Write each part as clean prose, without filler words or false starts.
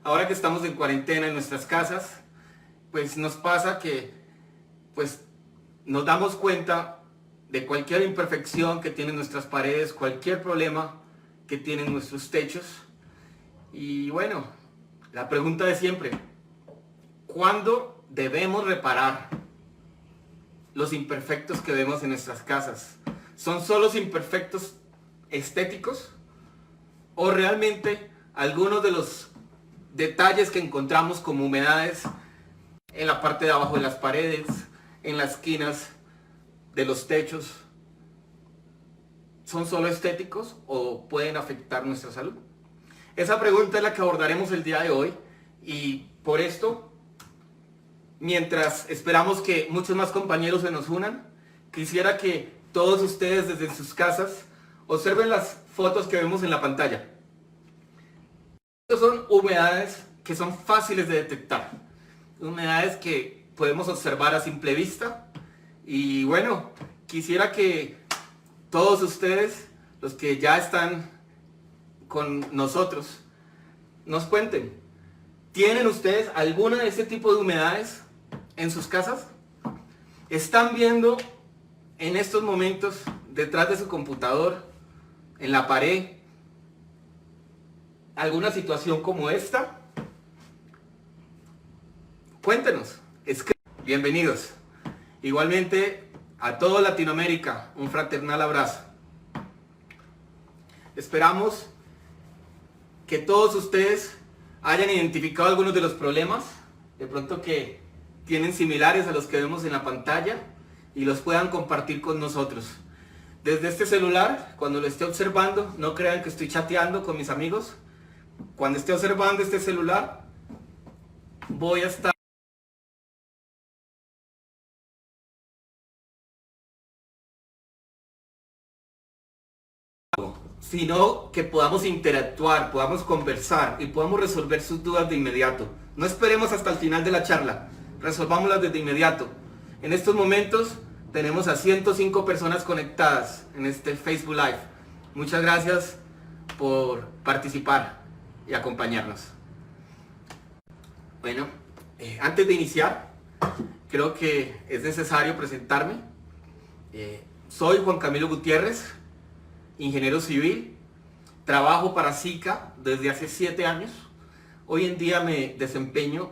ahora que estamos en cuarentena en nuestras casas, pues nos pasa que pues nos damos cuenta de cualquier imperfección que tienen nuestras paredes, cualquier problema que tienen nuestros techos. Y bueno, la pregunta de siempre, ¿cuándo debemos reparar los imperfectos que vemos en nuestras casas? ¿Son solo los imperfectos estéticos? ¿O realmente algunos de los detalles que encontramos como humedades en la parte de abajo de las paredes, en las esquinas de los techos, son solo estéticos o pueden afectar nuestra salud? Esa pregunta es la que abordaremos el día de hoy, y por esto, mientras esperamos que muchos más compañeros se nos unan, quisiera que todos ustedes desde sus casas observen las fotos que vemos en la pantalla. Estas son humedades que son fáciles de detectar, humedades que podemos observar a simple vista. Y bueno, quisiera que todos ustedes, los que ya están con nosotros, nos cuenten, ¿tienen ustedes alguna de ese tipo de humedades en sus casas? ¿Están viendo en estos momentos detrás de su computador, en la pared, alguna situación como esta? Cuéntenos, bienvenidos. Igualmente a toda Latinoamérica, un fraternal abrazo. Esperamos que todos ustedes hayan identificado algunos de los problemas, de pronto que tienen similares a los que vemos en la pantalla, y los puedan compartir con nosotros. Desde este celular, cuando lo esté observando, no crean que estoy chateando con mis amigos. Cuando esté observando este celular, voy a estar sino que podamos interactuar, podamos conversar y podamos resolver sus dudas de inmediato. No esperemos hasta el final de la charla, resolvámoslas desde inmediato. En estos momentos tenemos a 105 personas conectadas en este Facebook Live. Muchas gracias por participar y acompañarnos. Bueno, antes de iniciar, creo que es necesario presentarme. Soy Juan Camilo Gutiérrez, ingeniero civil, trabajo para Sika desde hace 7 años. Hoy en día me desempeño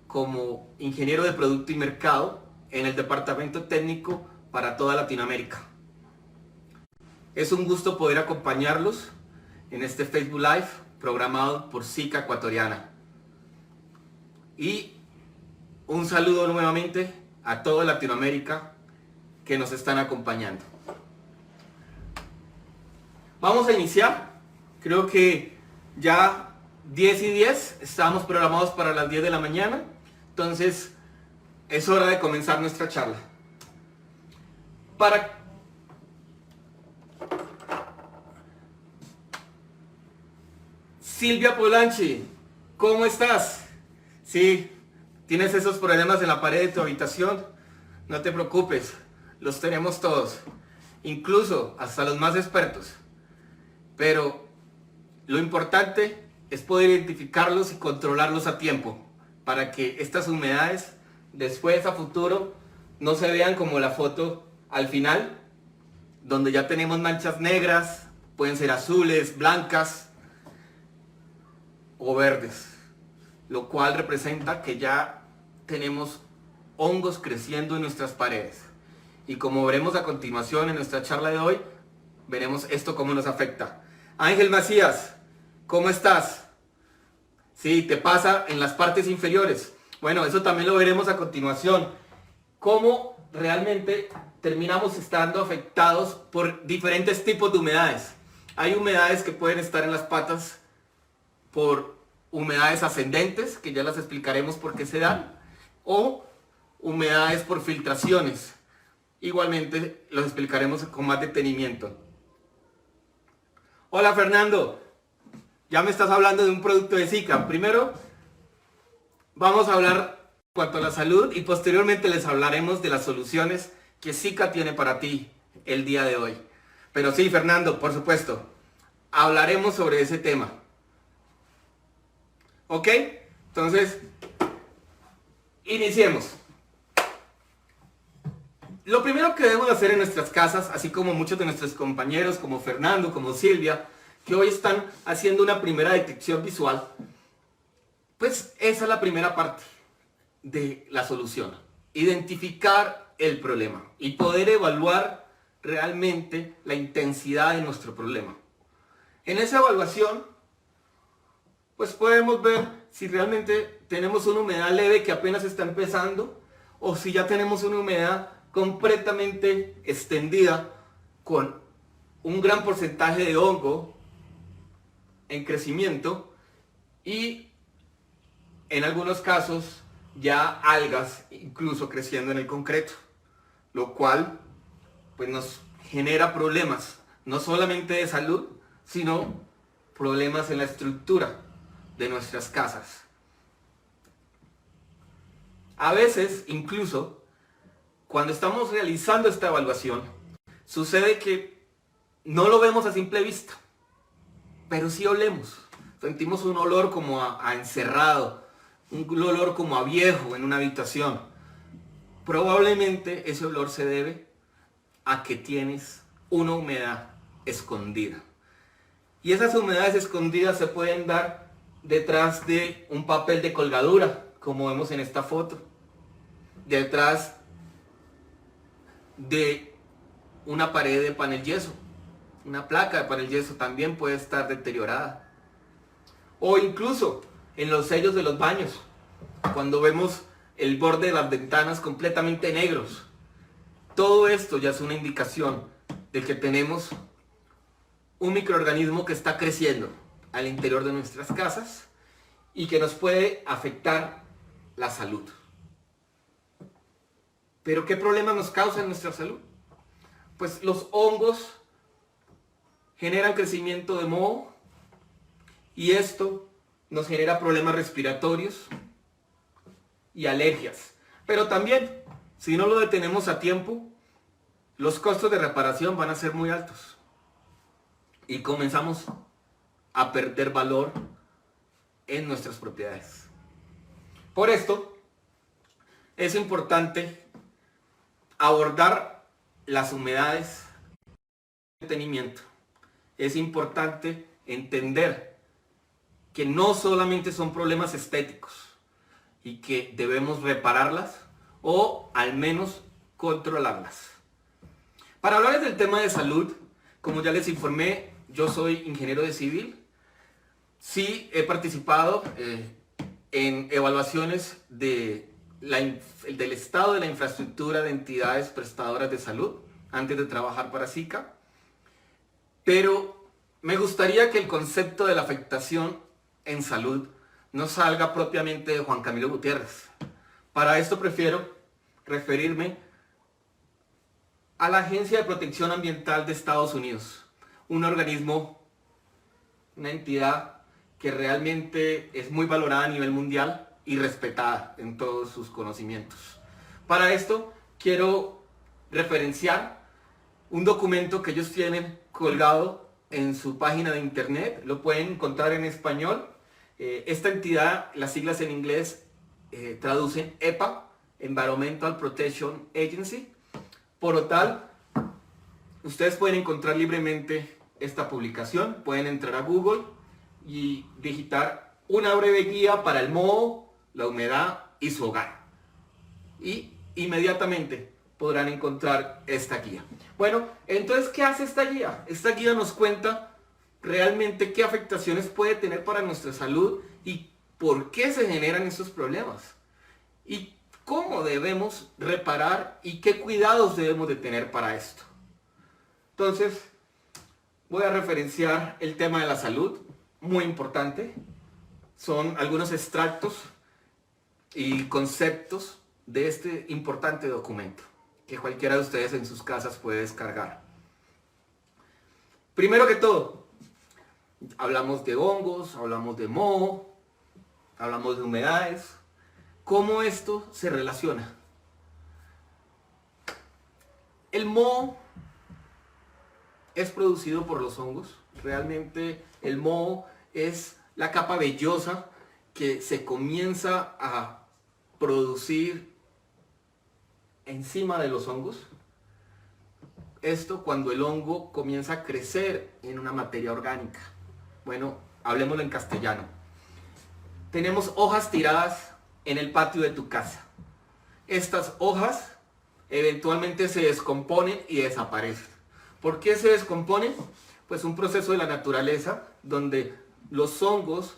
como ingeniero de producto y mercado en el departamento técnico para toda Latinoamérica. Es un gusto poder acompañarlos en este Facebook Live programado por Sika Ecuatoriana. Y un saludo nuevamente a toda Latinoamérica que nos están acompañando. Vamos a iniciar. Creo que ya 10:10, estábamos programados para las 10 de la mañana, entonces es hora de comenzar nuestra charla. Silvia Polanchi, ¿cómo estás? Sí, ¿tienes esos problemas en la pared de tu habitación? No te preocupes, los tenemos todos, incluso hasta los más expertos. Pero lo importante es poder identificarlos y controlarlos a tiempo, para que estas humedades después a futuro no se vean como la foto al final, donde ya tenemos manchas negras, pueden ser azules, blancas o verdes, lo cual representa que ya tenemos hongos creciendo en nuestras paredes. Y como veremos a continuación en nuestra charla de hoy, veremos esto cómo nos afecta. Ángel Macías, ¿cómo estás? Sí, te pasa en las partes inferiores. Bueno, eso también lo veremos a continuación. Cómo realmente terminamos estando afectados por diferentes tipos de humedades. Hay humedades que pueden estar en las patas por humedades ascendentes, que ya las explicaremos por qué se dan, o humedades por filtraciones. Igualmente los explicaremos con más detenimiento. Hola Fernando, ya me estás hablando de un producto de Sika. Primero vamos a hablar en cuanto a la salud y posteriormente les hablaremos de las soluciones que Sika tiene para ti el día de hoy. Pero sí, Fernando, por supuesto, hablaremos sobre ese tema. ¿Ok? Entonces, iniciemos. Lo primero que debemos hacer en nuestras casas, así como muchos de nuestros compañeros, como Fernando, como Silvia, que hoy están haciendo una primera detección visual, pues esa es la primera parte de la solución. Identificar el problema y poder evaluar realmente la intensidad de nuestro problema. En esa evaluación, pues podemos ver si realmente tenemos una humedad leve que apenas está empezando o si ya tenemos una humedad completamente extendida con un gran porcentaje de hongo en crecimiento y en algunos casos ya algas incluso creciendo en el concreto, lo cual pues nos genera problemas no solamente de salud, sino problemas en la estructura de nuestras casas. A veces incluso cuando estamos realizando esta evaluación, sucede que no lo vemos a simple vista, pero sí olemos. Sentimos un olor como a encerrado, un olor como a viejo en una habitación. Probablemente ese olor se debe a que tienes una humedad escondida. Y esas humedades escondidas se pueden dar detrás de un papel de colgadura, como vemos en esta foto. Detrás de una pared de panel yeso, una placa de panel yeso también puede estar deteriorada. O incluso en los sellos de los baños, cuando vemos el borde de las ventanas completamente negros. Todo esto ya es una indicación de que tenemos un microorganismo que está creciendo al interior de nuestras casas y que nos puede afectar la salud. ¿Pero qué problemas nos causa en nuestra salud? Pues los hongos generan crecimiento de moho y esto nos genera problemas respiratorios y alergias. Pero también, si no lo detenemos a tiempo, los costos de reparación van a ser muy altos y comenzamos a perder valor en nuestras propiedades. Por esto, es importante abordar las humedades de mantenimiento. Es importante entender que no solamente son problemas estéticos y que debemos repararlas o al menos controlarlas. Para hablar del tema de salud, como ya les informé, yo soy ingeniero de civil. Sí he participado en evaluaciones del estado de la infraestructura de entidades prestadoras de salud antes de trabajar para SICA, pero me gustaría que el concepto de la afectación en salud no salga propiamente de Juan Camilo Gutiérrez. Para esto prefiero referirme a la Agencia de Protección Ambiental de Estados Unidos, un organismo, una entidad que realmente es muy valorada a nivel mundial y respetada en todos sus conocimientos. Para esto quiero referenciar un documento que ellos tienen colgado en su página de internet, lo pueden encontrar en español. Esta entidad, las siglas en inglés traducen EPA, Environmental Protection Agency. Por lo tal, ustedes pueden encontrar libremente esta publicación, pueden entrar a Google y digitar una breve guía para el moho, la humedad y su hogar. Y inmediatamente podrán encontrar esta guía. Bueno, entonces, ¿qué hace esta guía? Esta guía nos cuenta realmente qué afectaciones puede tener para nuestra salud y por qué se generan estos problemas. Y cómo debemos reparar y qué cuidados debemos de tener para esto. Entonces, voy a referenciar el tema de la salud, muy importante. Son algunos extractos y conceptos de este importante documento que cualquiera de ustedes en sus casas puede descargar. Primero que todo, hablamos de hongos, hablamos de moho, hablamos de humedades. ¿Cómo esto se relaciona? El moho es producido por los hongos. Realmente el moho es la capa vellosa que se comienza a producir encima de los hongos. Esto cuando el hongo comienza a crecer en una materia orgánica. Bueno, hablemoslo en castellano. Tenemos hojas tiradas en el patio de tu casa. Estas hojas eventualmente se descomponen y desaparecen. ¿Por qué se descomponen? Pues un proceso de la naturaleza donde los hongos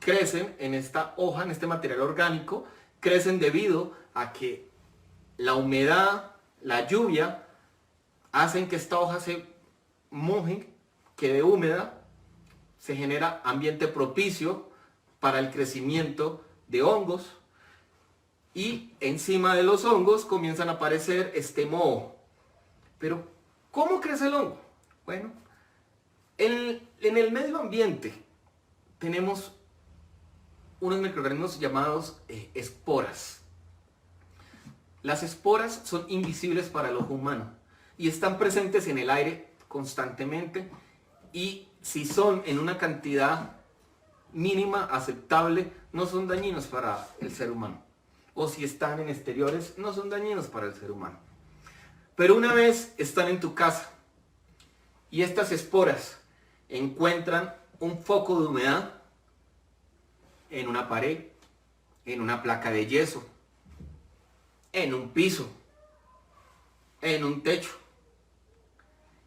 crecen en esta hoja, en este material orgánico, crecen debido a que la humedad, la lluvia, hacen que esta hoja se moje, quede húmeda, se genera ambiente propicio para el crecimiento de hongos y encima de los hongos comienzan a aparecer este moho. Pero, ¿cómo crece el hongo? Bueno, en el medio ambiente tenemos unos microorganismos llamados esporas. Las esporas son invisibles para el ojo humano y están presentes en el aire constantemente, y si son en una cantidad mínima aceptable no son dañinos para el ser humano, o si están en exteriores no son dañinos para el ser humano. Pero una vez están en tu casa y estas esporas encuentran un foco de humedad en una pared, en una placa de yeso, en un piso, en un techo,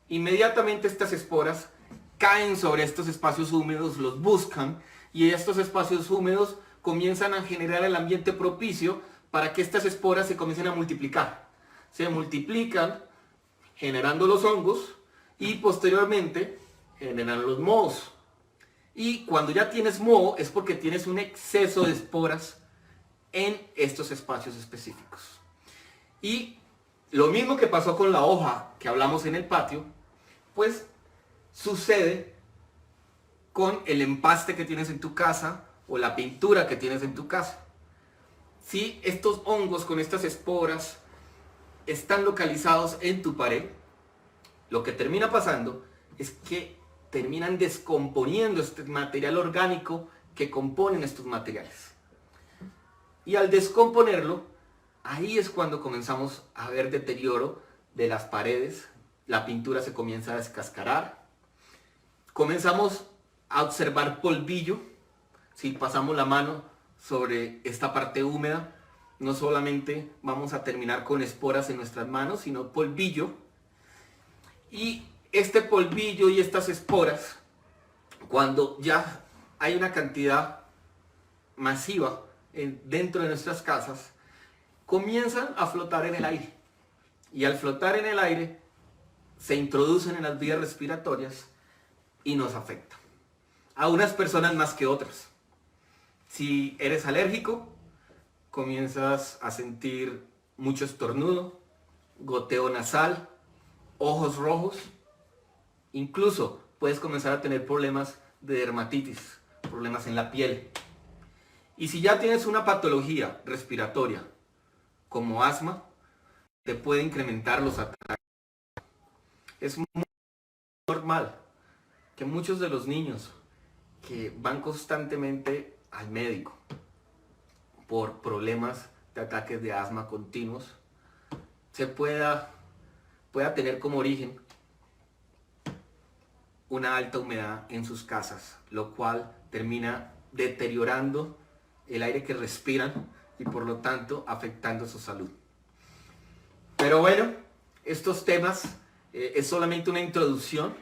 inmediatamente estas esporas caen sobre estos espacios húmedos, los buscan, y estos espacios húmedos comienzan a generar el ambiente propicio para que estas esporas se comiencen a multiplicar. Se multiplican generando los hongos y posteriormente generan los mohos. Y cuando ya tienes moho es porque tienes un exceso de esporas en estos espacios específicos. Y lo mismo que pasó con la hoja que hablamos en el patio, pues sucede con el empaste que tienes en tu casa o la pintura que tienes en tu casa. Si estos hongos con estas esporas están localizados en tu pared, lo que termina pasando es que terminan descomponiendo este material orgánico que componen estos materiales. Y al descomponerlo, ahí es cuando comenzamos a ver deterioro de las paredes, la pintura se comienza a descascarar, comenzamos a observar polvillo. Si pasamos la mano sobre esta parte húmeda, no solamente vamos a terminar con esporas en nuestras manos, sino polvillo. Y este polvillo y estas esporas, cuando ya hay una cantidad masiva dentro de nuestras casas, comienzan a flotar en el aire. Y al flotar en el aire, se introducen en las vías respiratorias y nos afectan. A unas personas más que otras. Si eres alérgico, comienzas a sentir mucho estornudo, goteo nasal, ojos rojos. Incluso puedes comenzar a tener problemas de dermatitis, problemas en la piel. Y si ya tienes una patología respiratoria como asma, te puede incrementar los ataques. Es muy normal que muchos de los niños que van constantemente al médico por problemas de ataques de asma continuos, pueda tener como origen una alta humedad en sus casas, lo cual termina deteriorando el aire que respiran y por lo tanto afectando su salud. Pero bueno, estos temas es solamente una introducción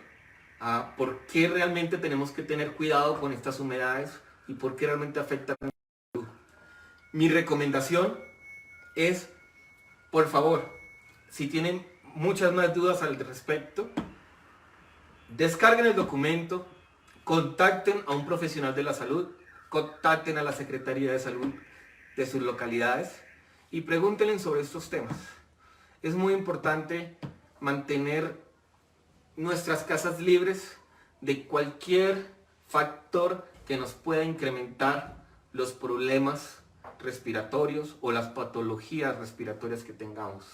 a por qué realmente tenemos que tener cuidado con estas humedades y por qué realmente afectan a la salud. Mi recomendación es, por favor, si tienen muchas más dudas al respecto, descarguen el documento, contacten a un profesional de la salud, contacten a la Secretaría de Salud de sus localidades y pregúntenle sobre estos temas. Es muy importante mantener nuestras casas libres de cualquier factor que nos pueda incrementar los problemas respiratorios o las patologías respiratorias que tengamos,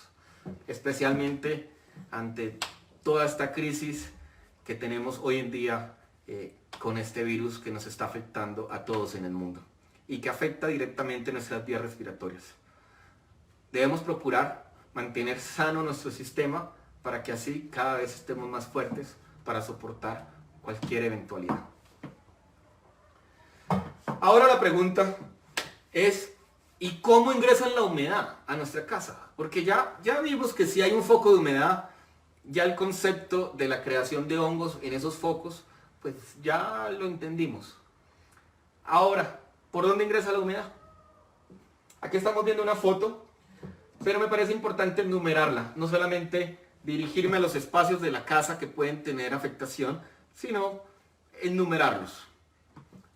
especialmente ante toda esta crisis que tenemos hoy en día con este virus que nos está afectando a todos en el mundo. y que afecta directamente nuestras vías respiratorias. Debemos procurar mantener sano nuestro sistema para que así cada vez estemos más fuertes para soportar cualquier eventualidad. Ahora la pregunta es, ¿y cómo ingresan la humedad a nuestra casa? Porque ya vimos que si hay un foco de humedad, ya el concepto de la creación de hongos en esos focos, pues ya lo entendimos. Ahora, ¿por dónde ingresa la humedad? Aquí estamos viendo una foto, pero me parece importante enumerarla, no solamente dirigirme a los espacios de la casa que pueden tener afectación, sino enumerarlos.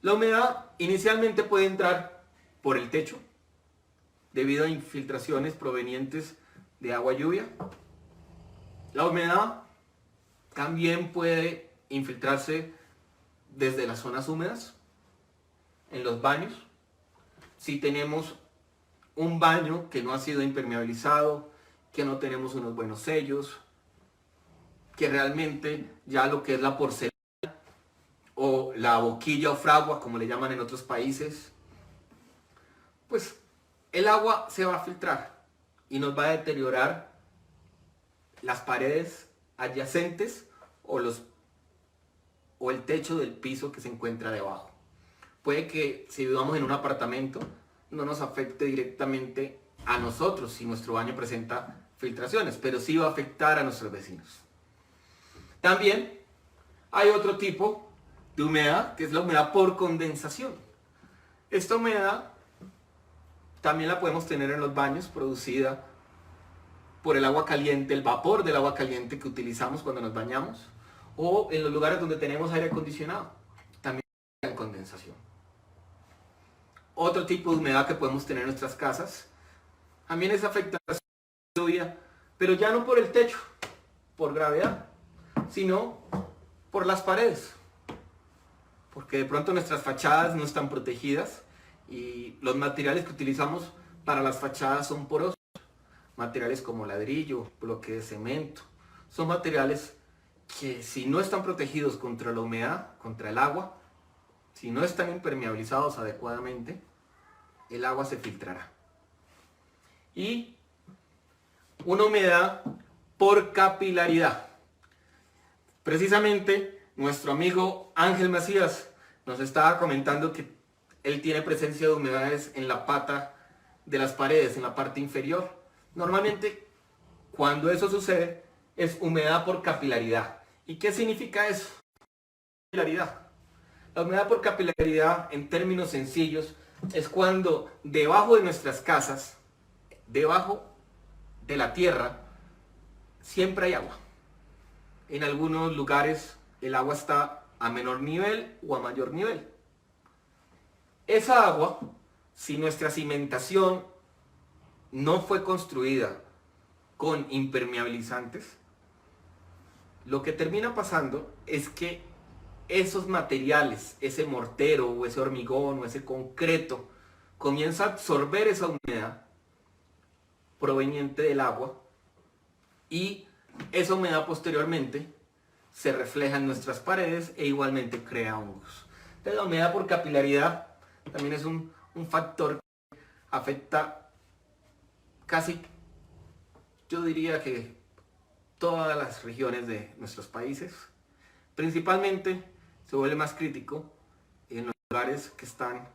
La humedad inicialmente puede entrar por el techo, debido a infiltraciones provenientes de agua lluvia. La humedad también puede infiltrarse desde las zonas húmedas, en los baños. Si tenemos un baño que no ha sido impermeabilizado, que no tenemos unos buenos sellos, que realmente ya lo que es la porcelana o la boquilla o fragua, como le llaman en otros países, pues el agua se va a filtrar y nos va a deteriorar las paredes adyacentes o el techo del piso que se encuentra debajo. Puede que si vivamos en un apartamento no nos afecte directamente a nosotros si nuestro baño presenta filtraciones, pero sí va a afectar a nuestros vecinos. También hay otro tipo de humedad, que es la humedad por condensación. Esta humedad también la podemos tener en los baños, producida por el agua caliente, el vapor del agua caliente que utilizamos cuando nos bañamos, o en los lugares donde tenemos aire acondicionado, también hay condensación. Otro tipo de humedad que podemos tener en nuestras casas también es afectación de lluvia, pero ya no por el techo, por gravedad, sino por las paredes, porque de pronto nuestras fachadas no están protegidas y los materiales que utilizamos para las fachadas son porosos. Materiales como ladrillo, bloque de cemento, son materiales que si no están protegidos contra la humedad, contra el agua, si no están impermeabilizados adecuadamente, el agua se filtrará. Y una humedad por capilaridad. Precisamente nuestro amigo Ángel Macías nos estaba comentando que él tiene presencia de humedades en la pata de las paredes, en la parte inferior. Normalmente, cuando eso sucede, es humedad por capilaridad. ¿Y qué significa eso? Capilaridad. La humedad por capilaridad, en términos sencillos, es cuando debajo de nuestras casas, debajo de la tierra, siempre hay agua. En algunos lugares el agua está a menor nivel o a mayor nivel. Esa agua, si nuestra cimentación no fue construida con impermeabilizantes, lo que termina pasando es que esos materiales, ese mortero o ese hormigón o ese concreto, comienza a absorber esa humedad proveniente del agua y esa humedad posteriormente se refleja en nuestras paredes e igualmente crea hongos. Entonces la humedad por capilaridad también es un factor que afecta casi, yo diría que todas las regiones de nuestros países. Principalmente se vuelve más crítico en los lugares que están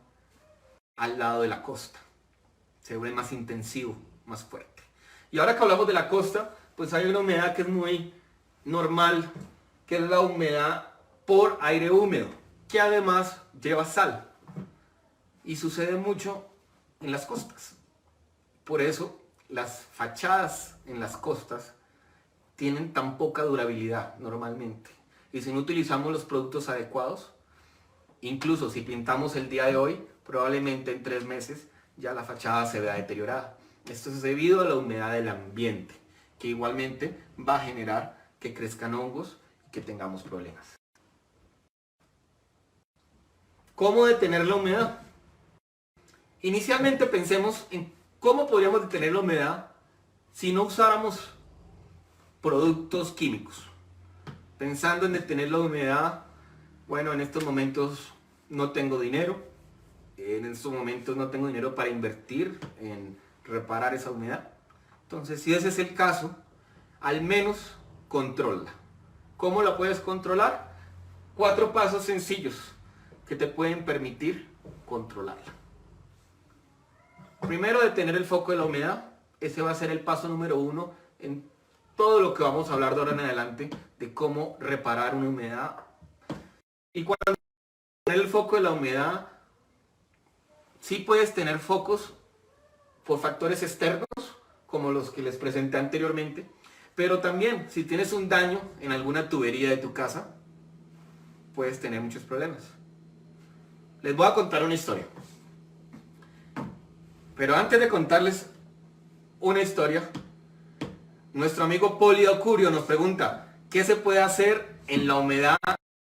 al lado de la costa. Se vuelve más intensivo, más fuerte. Y ahora que hablamos de la costa, pues hay una humedad que es muy normal, que es la humedad por aire húmedo, que además lleva sal. Y sucede mucho en las costas. Por eso las fachadas en las costas tienen tan poca durabilidad normalmente. Y si no utilizamos los productos adecuados, incluso si pintamos el día de hoy, probablemente en 3 meses ya la fachada se vea deteriorada. Esto es debido a la humedad del ambiente, que igualmente va a generar que crezcan hongos y que tengamos problemas. ¿Cómo detener la humedad? Inicialmente pensemos en cómo podríamos detener la humedad si no usáramos productos químicos. Pensando en detener la humedad, bueno, en estos momentos no tengo dinero, en estos momentos no tengo dinero para invertir en reparar esa humedad. Entonces, si ese es el caso, al menos controla. ¿Cómo la puedes controlar? 4 pasos sencillos que te pueden permitir controlarla. Primero, detener el foco de la humedad. Ese va a ser el paso número 1 en todo lo que vamos a hablar de ahora en adelante, de cómo reparar una humedad. Y cuando detener el foco de la humedad, sí puedes tener focos por factores externos, como los que les presenté anteriormente, pero también si tienes un daño en alguna tubería de tu casa, puedes tener muchos problemas. Les voy a contar una historia. Pero antes de contarles una historia, nuestro amigo Poli Ocurio nos pregunta, ¿qué se puede hacer en la humedad de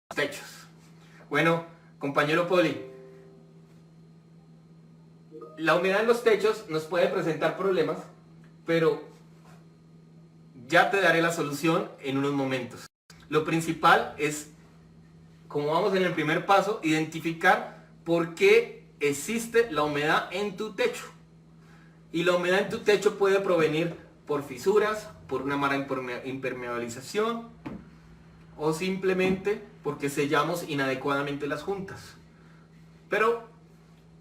los techos? Bueno, compañero Poli, la humedad en los techos nos puede presentar problemas, pero ya te daré la solución en unos momentos. Lo principal es, como vamos en el primer paso, identificar por qué existe la humedad en tu techo. Y la humedad en tu techo puede provenir por fisuras, por una mala impermeabilización o simplemente porque sellamos inadecuadamente las juntas. Pero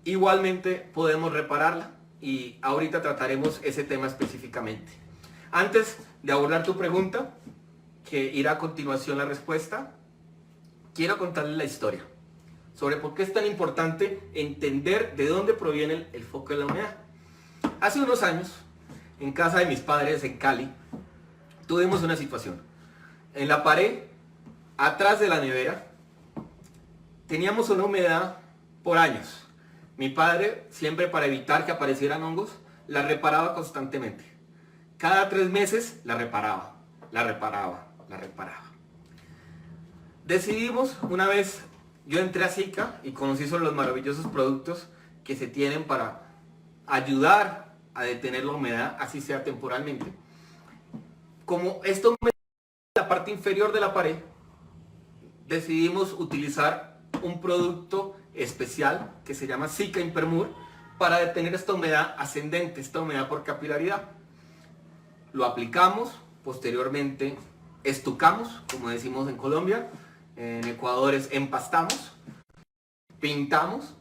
igualmente podemos repararla y ahorita trataremos ese tema específicamente. Antes de abordar tu pregunta, que irá a continuación la respuesta, quiero contarles la historia sobre por qué es tan importante entender de dónde proviene el foco de la humedad. Hace unos años, en casa de mis padres en Cali, tuvimos una situación. En la pared, atrás de la nevera, teníamos una humedad por años. Mi padre, siempre para evitar que aparecieran hongos, la reparaba constantemente. Cada 3 meses la reparaba. Decidimos una vez, yo entré a Sica y conocí sobre los maravillosos productos que se tienen para ayudar a detener la humedad, así sea temporalmente. Como esto humedad la parte inferior de la pared, decidimos utilizar un producto especial que se llama Sica Impermur para detener esta humedad ascendente, esta humedad por capilaridad. Lo aplicamos, posteriormente estucamos, como decimos en Colombia, en Ecuador es empastamos, pintamos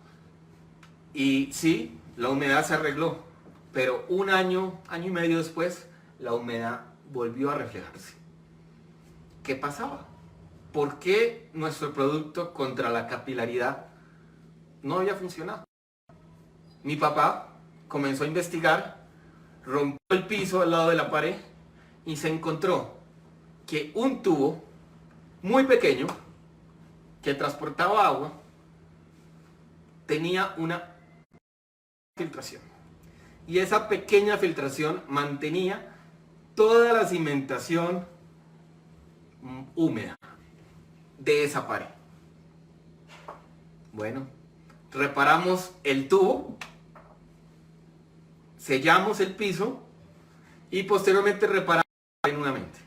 y sí, la humedad se arregló, pero un año, año y medio después, la humedad volvió a reflejarse. ¿Qué pasaba? ¿Por qué nuestro producto contra la capilaridad no había funcionado? Mi papá comenzó a investigar, rompió el piso al lado de la pared y se encontró que un tubo muy pequeño que transportaba agua tenía una filtración. Y esa pequeña filtración mantenía toda la cimentación húmeda de esa pared. Bueno, reparamos el tubo, sellamos el piso y posteriormente reparamos nuevamente.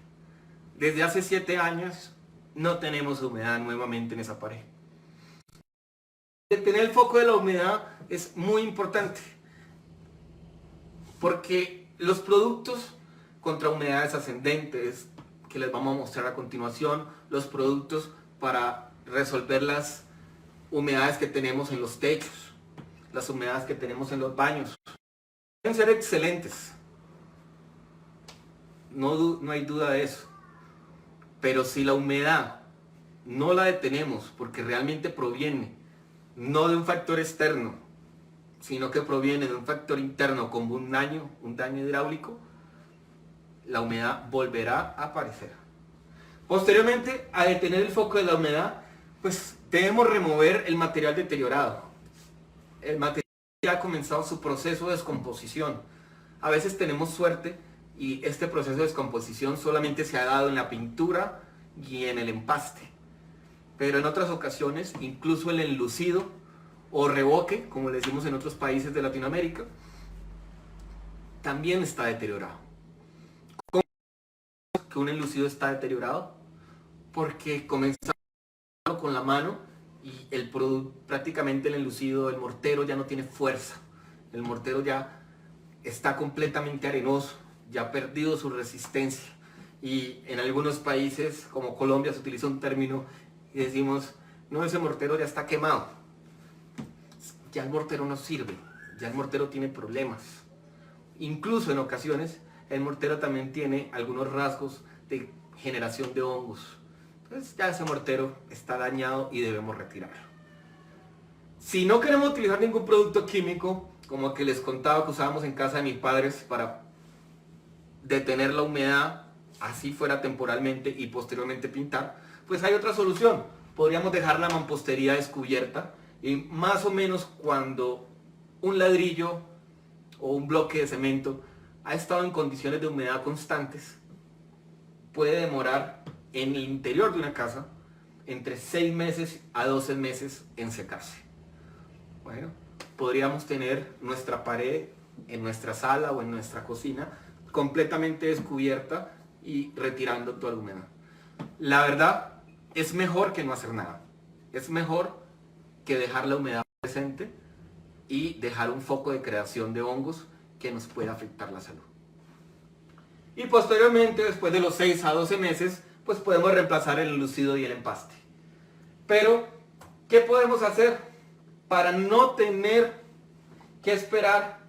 Desde hace 7 años no tenemos humedad nuevamente en esa pared. Detener el foco de la humedad es muy importante porque los productos contra humedades ascendentes que les vamos a mostrar a continuación, los productos para resolver las humedades que tenemos en los techos, las humedades que tenemos en los baños, pueden ser excelentes, no hay duda de eso. Pero si la humedad no la detenemos porque realmente proviene no de un factor externo, sino que proviene de un factor interno como un daño hidráulico, la humedad volverá a aparecer. Posteriormente, a detener el foco de la humedad, pues debemos remover el material deteriorado. El material ya ha comenzado su proceso de descomposición. A veces tenemos suerte y este proceso de descomposición solamente se ha dado en la pintura y en el empaste. Pero en otras ocasiones, incluso el enlucido o revoque, como le decimos en otros países de Latinoamérica, también está deteriorado. ¿Cómo que un enlucido está deteriorado? Porque comenzamos con la mano y prácticamente el enlucido, el mortero ya no tiene fuerza. El mortero ya está completamente arenoso, ya ha perdido su resistencia. Y en algunos países, como Colombia, se utiliza un término y decimos, no, ese mortero ya está quemado. Ya el mortero no sirve, ya el mortero tiene problemas. Incluso en ocasiones, el mortero también tiene algunos rasgos de generación de hongos. Entonces ya ese mortero está dañado y debemos retirarlo. Si no queremos utilizar ningún producto químico, como el que les contaba que usábamos en casa de mis padres para detener la humedad, así fuera temporalmente, y posteriormente pintar, pues hay otra solución. Podríamos dejar la mampostería descubierta y más o menos cuando un ladrillo o un bloque de cemento ha estado en condiciones de humedad constantes, puede demorar en el interior de una casa entre 6 meses a 12 meses en secarse. Bueno, podríamos tener nuestra pared en nuestra sala o en nuestra cocina completamente descubierta y retirando toda la humedad. La verdad, es mejor que no hacer nada. Es mejor que dejar la humedad presente y dejar un foco de creación de hongos que nos pueda afectar la salud. Y posteriormente, después de los 6 a 12 meses, pues podemos reemplazar el enlucido y el empaste. Pero, ¿qué podemos hacer para no tener que esperar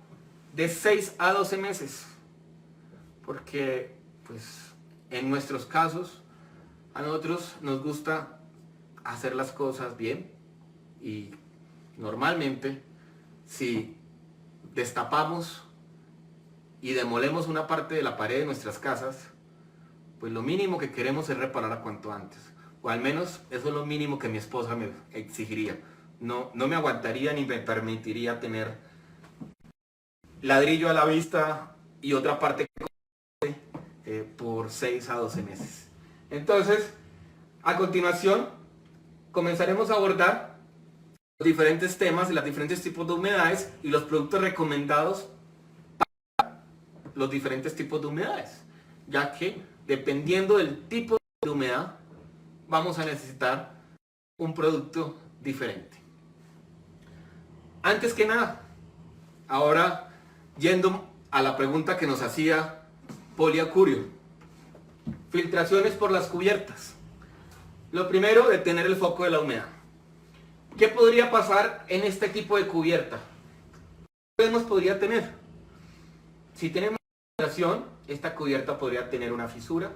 de 6 a 12 meses? Porque, pues, en nuestros casos, a nosotros nos gusta hacer las cosas bien y normalmente, si destapamos y demolemos una parte de la pared de nuestras casas, pues lo mínimo que queremos es reparar cuanto antes. O al menos eso es lo mínimo que mi esposa me exigiría. No me aguantaría ni me permitiría tener ladrillo a la vista y otra parte por 6 a 12 meses. Entonces, a continuación, comenzaremos a abordar los diferentes temas y los diferentes tipos de humedades y los productos recomendados para los diferentes tipos de humedades, ya que dependiendo del tipo de humedad vamos a necesitar un producto diferente. Antes que nada, ahora yendo a la pregunta que nos hacía Poliacurio, filtraciones por las cubiertas. Lo primero, detener el foco de la humedad. ¿Qué podría pasar en este tipo de cubierta? ¿Qué nos podría tener? Si tenemos filtración, esta cubierta podría tener una fisura.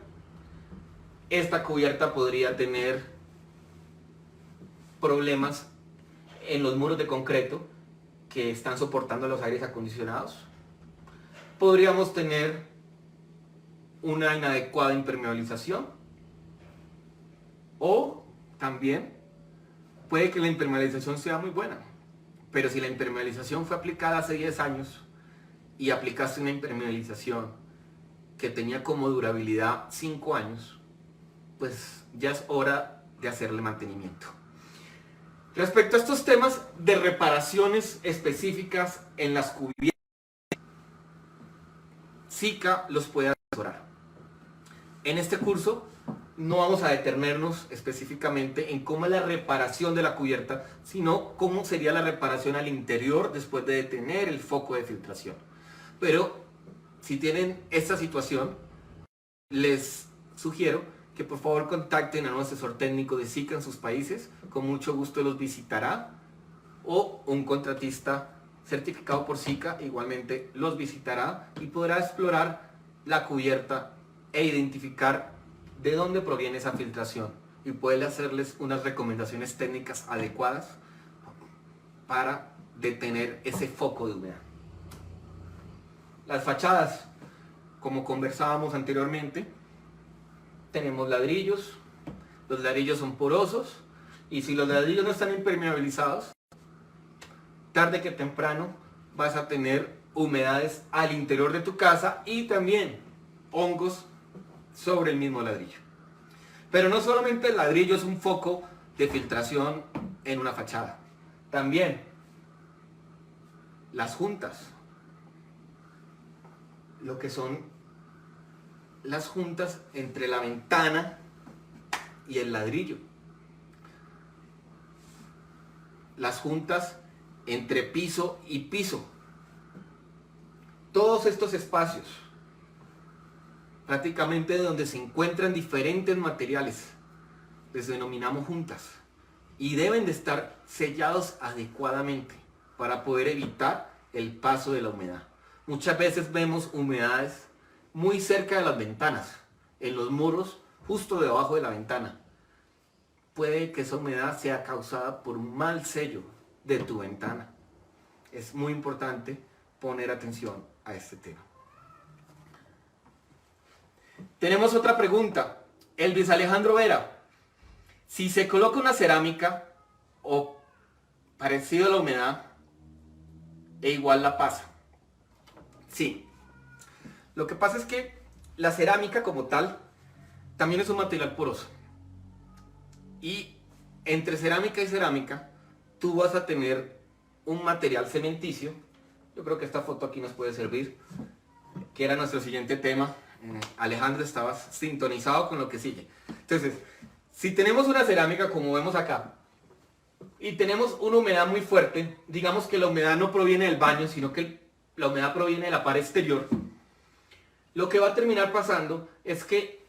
Esta cubierta podría tener problemas en los muros de concreto que están soportando los aires acondicionados. Podríamos tener una inadecuada impermeabilización, o también puede que la impermeabilización sea muy buena, pero si la impermeabilización fue aplicada hace 10 años y aplicaste una impermeabilización que tenía como durabilidad 5 años, pues ya es hora de hacerle mantenimiento. Respecto a estos temas de reparaciones específicas en las cubiertas, SICA los puede asesorar. En este curso no vamos a detenernos específicamente en cómo es la reparación de la cubierta, sino cómo sería la reparación al interior después de detener el foco de filtración. Pero si tienen esta situación, les sugiero que por favor contacten a un asesor técnico de SICA en sus países, con mucho gusto los visitará, o un contratista certificado por SICA igualmente los visitará y podrá explorar la cubierta e identificar de dónde proviene esa filtración y puede hacerles unas recomendaciones técnicas adecuadas para detener ese foco de humedad. Las fachadas, como conversábamos anteriormente, tenemos ladrillos. Los ladrillos son porosos y si los ladrillos no están impermeabilizados, tarde que temprano vas a tener humedades al interior de tu casa y también hongos sobre el mismo ladrillo. Pero no solamente el ladrillo es un foco de filtración en una fachada, también las juntas, lo que son las juntas entre la ventana y el ladrillo. las juntas entre piso y piso. Todos estos espacios, prácticamente donde se encuentran diferentes materiales, les denominamos juntas y deben de estar sellados adecuadamente para poder evitar el paso de la humedad. Muchas veces vemos humedades muy cerca de las ventanas, en los muros, justo debajo de la ventana. Puede que esa humedad sea causada por un mal sello de tu ventana. Es muy importante poner atención a este tema. Tenemos otra pregunta. Elvis Alejandro Vera. Si se coloca una cerámica o parecido a la humedad, e igual la pasa. Sí. Lo que pasa es que la cerámica como tal también es un material poroso. Y entre cerámica y cerámica, tú vas a tener un material cementicio. Yo creo que esta foto aquí nos puede servir, que era nuestro siguiente tema. Alejandro, estabas sintonizado con lo que sigue. Entonces, si tenemos una cerámica como vemos acá, y tenemos una humedad muy fuerte, digamos que la humedad no proviene del baño, sino que la humedad proviene de la pared exterior, lo que va a terminar pasando es que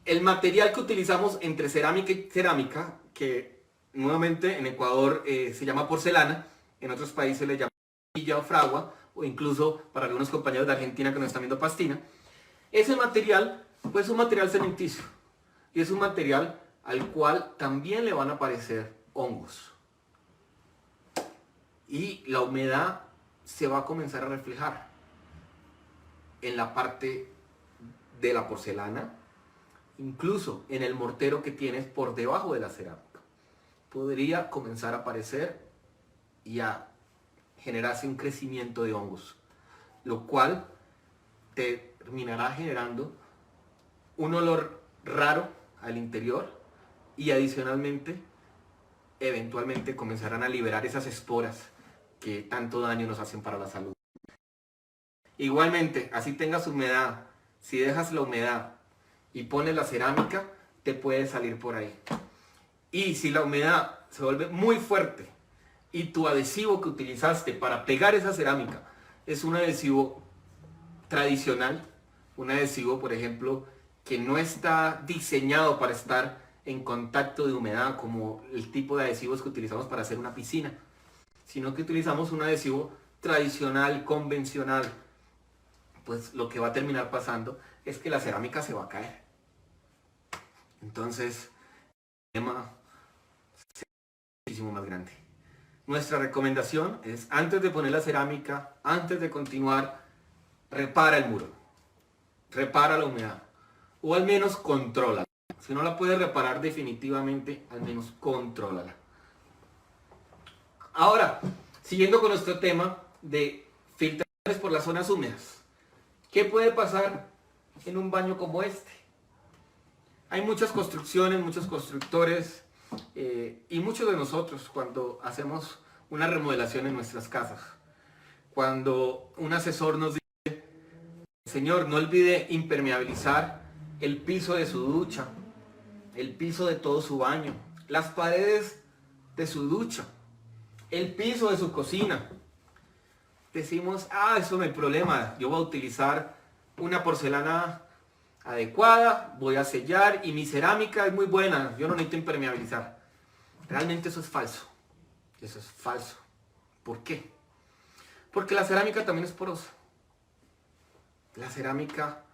el material que utilizamos entre cerámica y cerámica, que nuevamente en Ecuador se llama porcelana, en otros países le llaman arcilla o fragua, o incluso para algunos compañeros de Argentina que nos están viendo pastina, ese material pues es un material cementicio y es un material al cual también le van a aparecer hongos. Y la humedad se va a comenzar a reflejar en la parte de la porcelana, incluso en el mortero que tienes por debajo de la cerámica. Podría comenzar a aparecer y a generarse un crecimiento de hongos, lo cual te terminará generando un olor raro al interior y adicionalmente, eventualmente comenzarán a liberar esas esporas que tanto daño nos hacen para la salud. Igualmente, así tengas humedad, si dejas la humedad y pones la cerámica, te puede salir por ahí. Y si la humedad se vuelve muy fuerte y tu adhesivo que utilizaste para pegar esa cerámica es un adhesivo tradicional, un adhesivo, por ejemplo, que no está diseñado para estar en contacto de humedad como el tipo de adhesivos que utilizamos para hacer una piscina, sino que utilizamos un adhesivo tradicional, convencional, pues lo que va a terminar pasando es que la cerámica se va a caer. Entonces, el tema es muchísimo más grande. Nuestra recomendación es, antes de poner la cerámica, antes de continuar, repara el muro, repara la humedad, o al menos contrólala. Si no la puedes reparar definitivamente, al menos contrólala. Ahora, siguiendo con nuestro tema de filtraciones por las zonas húmedas. ¿Qué puede pasar en un baño como este? Hay muchas construcciones, muchos constructores y muchos de nosotros cuando hacemos una remodelación en nuestras casas. Cuando un asesor nos dice, señor, no olvide impermeabilizar el piso de su ducha, el piso de todo su baño, las paredes de su ducha, el piso de su cocina. Decimos, eso no hay problema, yo voy a utilizar una porcelana adecuada, voy a sellar y mi cerámica es muy buena, yo no necesito impermeabilizar. Realmente eso es falso. Eso es falso. ¿Por qué? Porque la cerámica también es porosa. La cerámica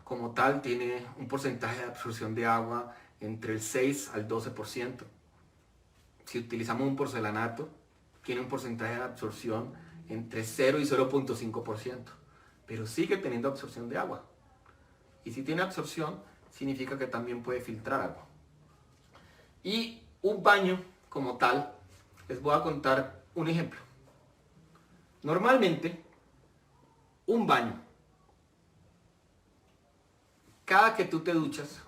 como tal tiene un porcentaje de absorción de agua entre el 6 al 12%. Si utilizamos un porcelanato, tiene un porcentaje de absorción entre 0 y 0.5%, pero sigue teniendo absorción de agua. Y si tiene absorción, significa que también puede filtrar agua. Y un baño como tal, les voy a contar un ejemplo. Normalmente, un baño, cada que tú te duchas,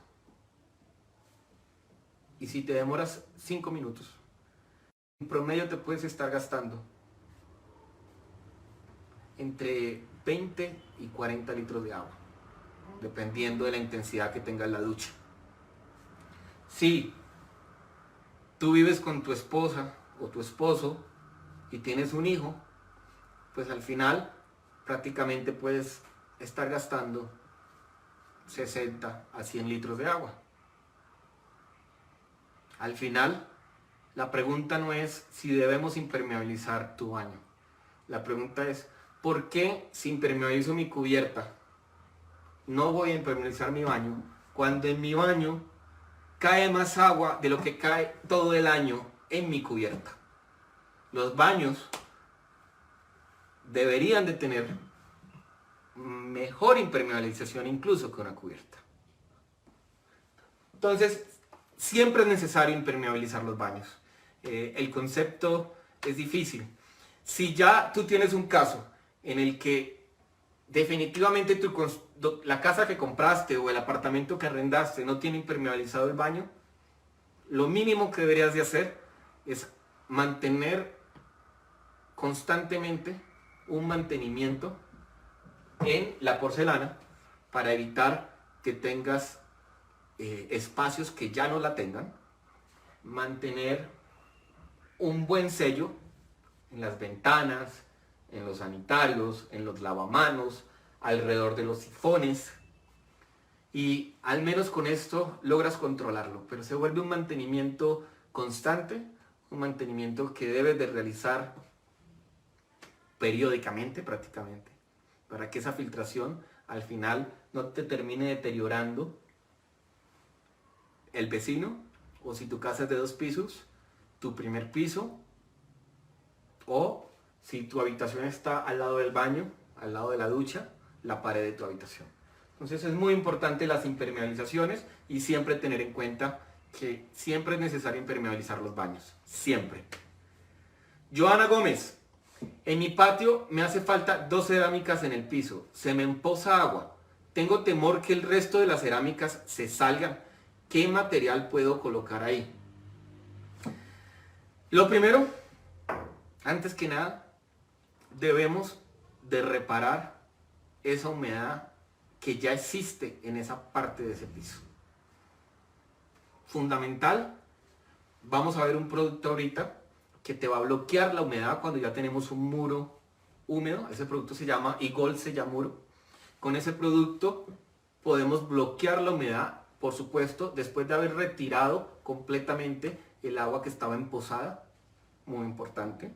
y si te demoras 5 minutos, en promedio te puedes estar gastando entre 20 y 40 litros de agua, dependiendo de la intensidad que tenga la ducha. Si tú vives con tu esposa o tu esposo y tienes un hijo, pues al final prácticamente puedes estar gastando 60 a 100 litros de agua. Al final, la pregunta no es si debemos impermeabilizar tu baño. La pregunta es, ¿por qué si impermeabilizo mi cubierta no voy a impermeabilizar mi baño cuando en mi baño cae más agua de lo que cae todo el año en mi cubierta? Los baños deberían de tener mejor impermeabilización incluso que una cubierta. Entonces, siempre es necesario impermeabilizar los baños. El concepto es difícil. Si ya tú tienes un caso en el que definitivamente la casa que compraste o el apartamento que arrendaste no tiene impermeabilizado el baño, lo mínimo que deberías de hacer es mantener constantemente un mantenimiento en la porcelana para evitar que tengas espacios que ya no la tengan, mantener un buen sello en las ventanas, en los sanitarios, en los lavamanos, alrededor de los sifones, y al menos con esto logras controlarlo, pero se vuelve un mantenimiento constante, un mantenimiento que debes de realizar periódicamente prácticamente, para que esa filtración al final no te termine deteriorando el vecino, o si tu casa es de 2 pisos, tu primer piso, o si tu habitación está al lado del baño, al lado de la ducha, la pared de tu habitación. Entonces es muy importante las impermeabilizaciones y siempre tener en cuenta que siempre es necesario impermeabilizar los baños, siempre. Joana Gómez, en mi patio me hace falta 2 cerámicas en el piso, se me empoza agua, tengo temor que el resto de las cerámicas se salgan. ¿Qué material puedo colocar ahí? Lo primero, antes que nada, debemos de reparar esa humedad que ya existe en esa parte de ese piso. Fundamental, vamos a ver un producto ahorita que te va a bloquear la humedad cuando ya tenemos un muro húmedo. Ese producto se llama Igol Sellamuro. Con ese producto podemos bloquear la humedad, por supuesto, después de haber retirado completamente el agua que estaba empozada, muy importante,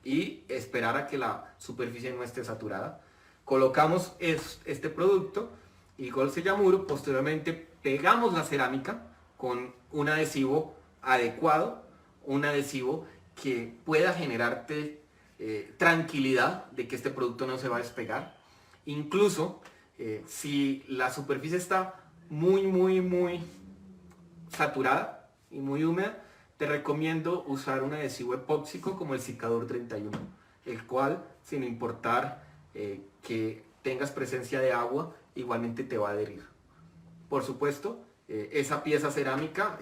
y esperar a que la superficie no esté saturada. Colocamos este producto, Igol Sellamuro, posteriormente pegamos la cerámica con un adhesivo adecuado, un adhesivo que pueda generarte tranquilidad de que este producto no se va a despegar. Incluso si la superficie está muy saturada y muy húmeda, te recomiendo usar un adhesivo epóxico como el Cicadur 31, el cual, sin importar que tengas presencia de agua, igualmente te va a adherir. Por supuesto, esa pieza cerámica,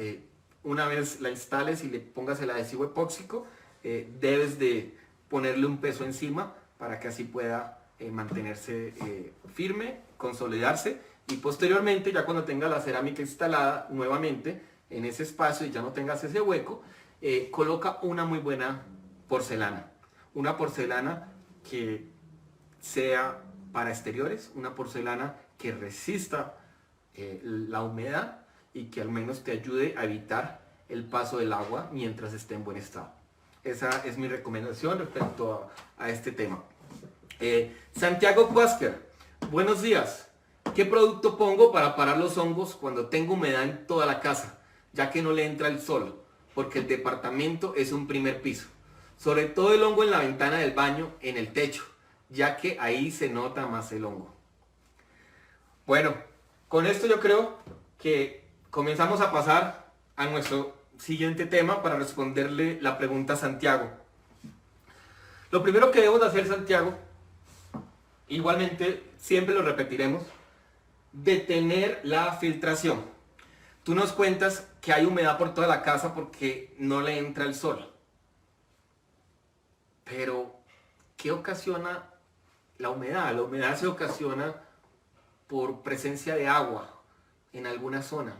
una vez la instales y le pongas el adhesivo epóxico, debes de ponerle un peso encima para que así pueda mantenerse firme, consolidarse, y posteriormente, ya cuando tenga la cerámica instalada nuevamente en ese espacio y ya no tengas ese hueco, coloca una muy buena porcelana. Una porcelana que sea para exteriores, una porcelana que resista la humedad y que al menos te ayude a evitar el paso del agua mientras esté en buen estado. Esa es mi recomendación respecto a este tema. Santiago Cuásquer, buenos días. ¿Qué producto pongo para parar los hongos cuando tengo humedad en toda la casa, ya que no le entra el sol? Porque el departamento es un primer piso. Sobre todo el hongo en la ventana del baño, en el techo, ya que ahí se nota más el hongo. Bueno, con esto yo creo que comenzamos a pasar a nuestro siguiente tema para responderle la pregunta a Santiago. Lo primero que debemos de hacer, Santiago, igualmente siempre lo repetiremos, detener la filtración. Tú nos cuentas que hay humedad por toda la casa porque no le entra el sol. Pero, ¿qué ocasiona la humedad? La humedad se ocasiona por presencia de agua en alguna zona.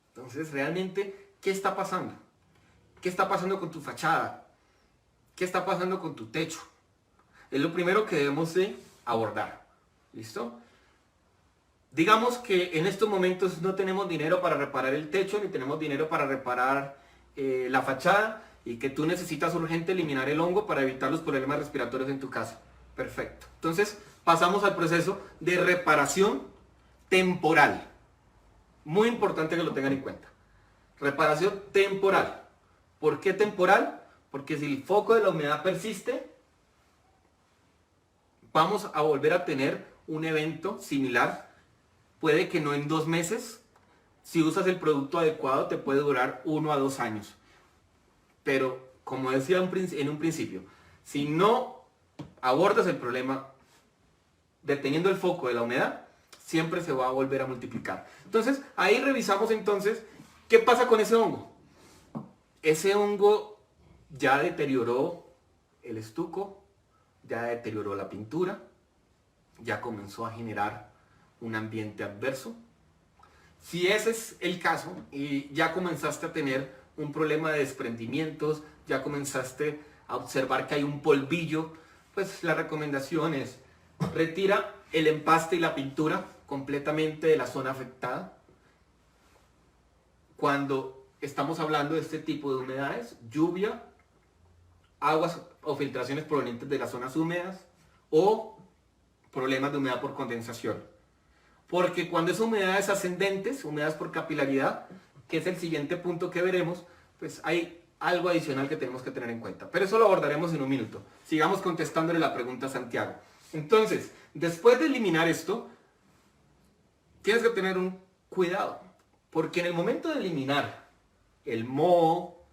Entonces, realmente, ¿qué está pasando? ¿Qué está pasando con tu fachada? ¿qué está pasando con tu techo? Es lo primero que debemos de abordar. ¿Listo? Digamos que en estos momentos no tenemos dinero para reparar el techo, ni tenemos dinero para reparar la fachada, y que tú necesitas urgente eliminar el hongo para evitar los problemas respiratorios en tu casa. Perfecto. Entonces pasamos al proceso de reparación temporal. Muy importante que lo tengan en cuenta. Reparación temporal. ¿Por qué temporal? Porque si el foco de la humedad persiste, vamos a volver a tener un evento similar. Puede que no en 2 meses. Si usas el producto adecuado te puede durar 1 a 2 años. Pero como decía en un principio, si no abordas el problema deteniendo el foco de la humedad, siempre se va a volver a multiplicar. Entonces ahí revisamos entonces qué pasa con ese hongo. Ese hongo ya deterioró el estuco, ya deterioró la pintura, ya comenzó a generar un ambiente adverso. Si ese es el caso y ya comenzaste a tener un problema de desprendimientos, ya comenzaste a observar que hay un polvillo, pues la recomendación es retira el empaste y la pintura completamente de la zona afectada. Cuando estamos hablando de este tipo de humedades, lluvia, aguas o filtraciones provenientes de las zonas húmedas o problemas de humedad por condensación. Porque cuando es humedades ascendentes, humedades por capilaridad, que es el siguiente punto que veremos, pues hay algo adicional que tenemos que tener en cuenta. Pero eso lo abordaremos en un minuto. Sigamos contestándole la pregunta a Santiago. Entonces, después de eliminar esto, tienes que tener un cuidado. Porque en el momento de eliminar el moho,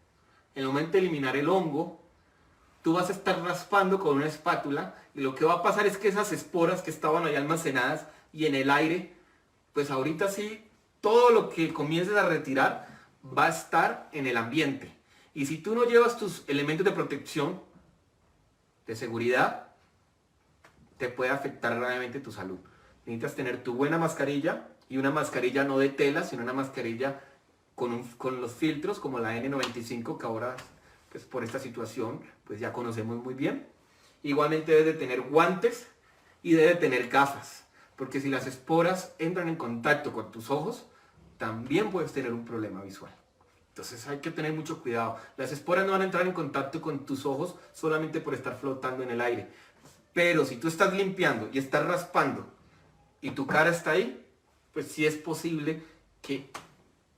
en el momento de eliminar el hongo, tú vas a estar raspando con una espátula y lo que va a pasar es que esas esporas que estaban ahí almacenadas y en el aire, pues ahorita sí, todo lo que comiences a retirar va a estar en el ambiente. Y si tú no llevas tus elementos de protección, de seguridad, te puede afectar gravemente tu salud. Necesitas tener tu buena mascarilla y una mascarilla no de tela, sino una mascarilla con los filtros como la N95 que ahora, pues por esta situación, pues ya conocemos muy bien. Igualmente debes de tener guantes y debes de tener gafas. Porque si las esporas entran en contacto con tus ojos, también puedes tener un problema visual. Entonces hay que tener mucho cuidado. Las esporas no van a entrar en contacto con tus ojos solamente por estar flotando en el aire. Pero si tú estás limpiando y estás raspando y tu cara está ahí, pues sí es posible que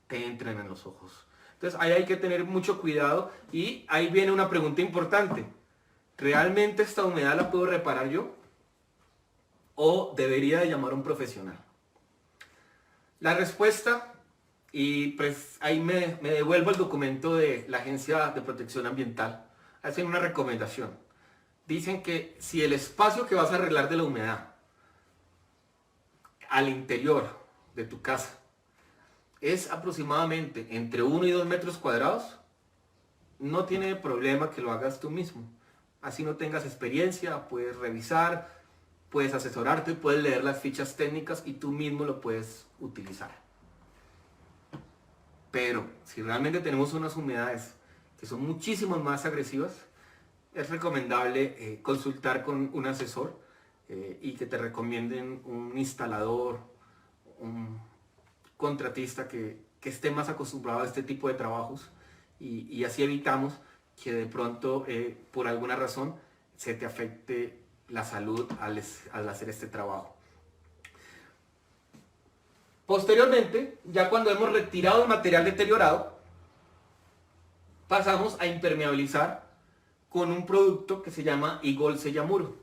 te entren en los ojos. Entonces ahí hay que tener mucho cuidado y ahí viene una pregunta importante. ¿Realmente esta humedad la puedo reparar yo? ¿O debería de llamar a un profesional? La respuesta, y pues ahí me devuelvo el documento de la Agencia de Protección Ambiental, hacen una recomendación. Dicen que si el espacio que vas a arreglar de la humedad al interior de tu casa es aproximadamente entre 1 y 2 metros cuadrados, no tiene problema que lo hagas tú mismo. Así no tengas experiencia, puedes revisar, puedes asesorarte, puedes leer las fichas técnicas y tú mismo lo puedes utilizar. Pero si realmente tenemos unas humedades que son muchísimo más agresivas, es recomendable consultar con un asesor y que te recomienden un instalador, un contratista que esté más acostumbrado a este tipo de trabajos y así evitamos que de pronto por alguna razón se te afecte la salud al hacer este trabajo. Posteriormente, ya cuando hemos retirado el material deteriorado, pasamos a impermeabilizar con un producto que se llama Igol Sellamuro.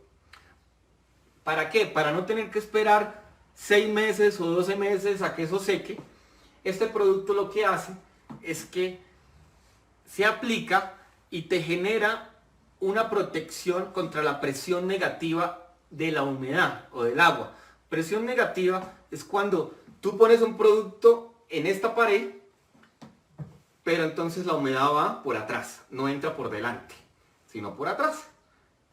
¿Para qué? Para no tener que esperar 6 meses o 12 meses a que eso seque. Este producto lo que hace es que se aplica y te genera una protección contra la presión negativa de la humedad o del agua. Presión negativa es cuando tú pones un producto en esta pared, pero entonces la humedad va por atrás, no entra por delante, sino por atrás.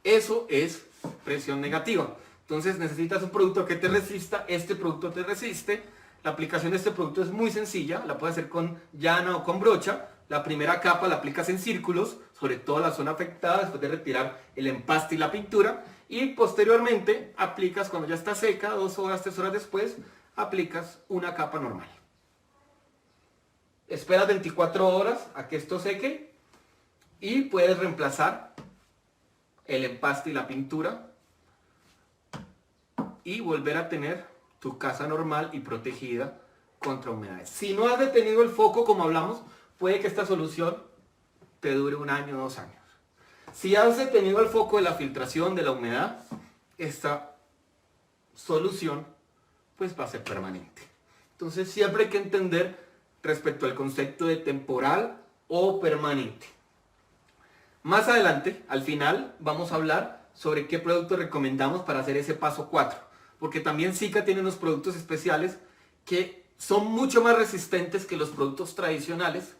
Eso es presión negativa. Entonces necesitas un producto que te resista, este producto te resiste. La aplicación de este producto es muy sencilla, la puedes hacer con llana o con brocha. La primera capa la aplicas en círculos, sobre toda la zona afectada, después de retirar el empaste y la pintura. Y posteriormente aplicas, cuando ya está seca, 2 horas, 3 horas después, aplicas una capa normal. Esperas 24 horas a que esto seque y puedes reemplazar el empaste y la pintura y volver a tener tu casa normal y protegida contra humedades. Si no has detenido el foco, como hablamos, puede que esta solución te dure 1 año, 2 años. Si has detenido el foco de la filtración de la humedad, esta solución pues va a ser permanente. Entonces siempre hay que entender respecto al concepto de temporal o permanente. Más adelante, al final, vamos a hablar sobre qué productos recomendamos para hacer ese paso 4. Porque también Sika tiene unos productos especiales que son mucho más resistentes que los productos tradicionales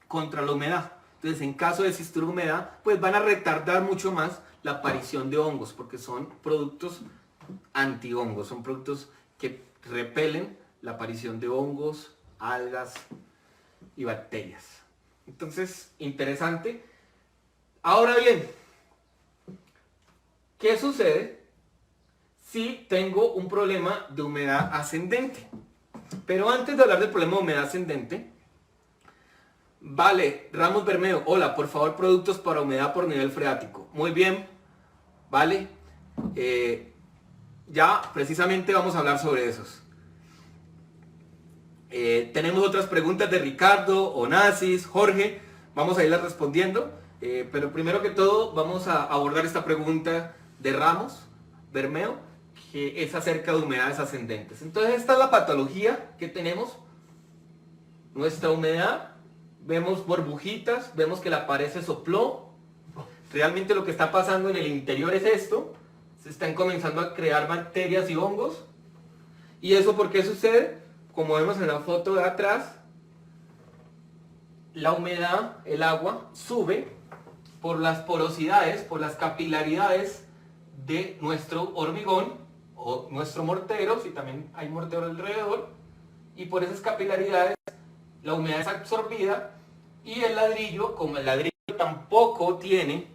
contra la humedad. Entonces, en caso de existir humedad, pues van a retardar mucho más la aparición de hongos, porque son productos antihongos, son productos que repelen la aparición de hongos, algas y bacterias. Entonces, interesante. Ahora bien, ¿qué sucede si tengo un problema de humedad ascendente? Pero antes de hablar del problema de humedad ascendente, vale, Ramos Bermeo, hola, por favor, productos para humedad por nivel freático. Muy bien, vale. Ya precisamente vamos a hablar sobre esos. Tenemos otras preguntas de Ricardo, Onassis, Jorge. Vamos a irlas respondiendo. Pero primero que todo vamos a abordar esta pregunta de Ramos Bermeo, que es acerca de humedades ascendentes. Entonces esta es la patología que tenemos. Nuestra humedad, vemos burbujitas, vemos que la pared se sopló. Realmente lo que está pasando en el interior es esto. Se están comenzando a crear bacterias y hongos. ¿Y eso por qué sucede? Como vemos en la foto de atrás, la humedad, el agua, sube por las porosidades, por las capilaridades de nuestro hormigón o nuestro mortero, si también hay mortero alrededor, y por esas capilaridades la humedad es absorbida y el ladrillo, como el ladrillo tampoco tiene,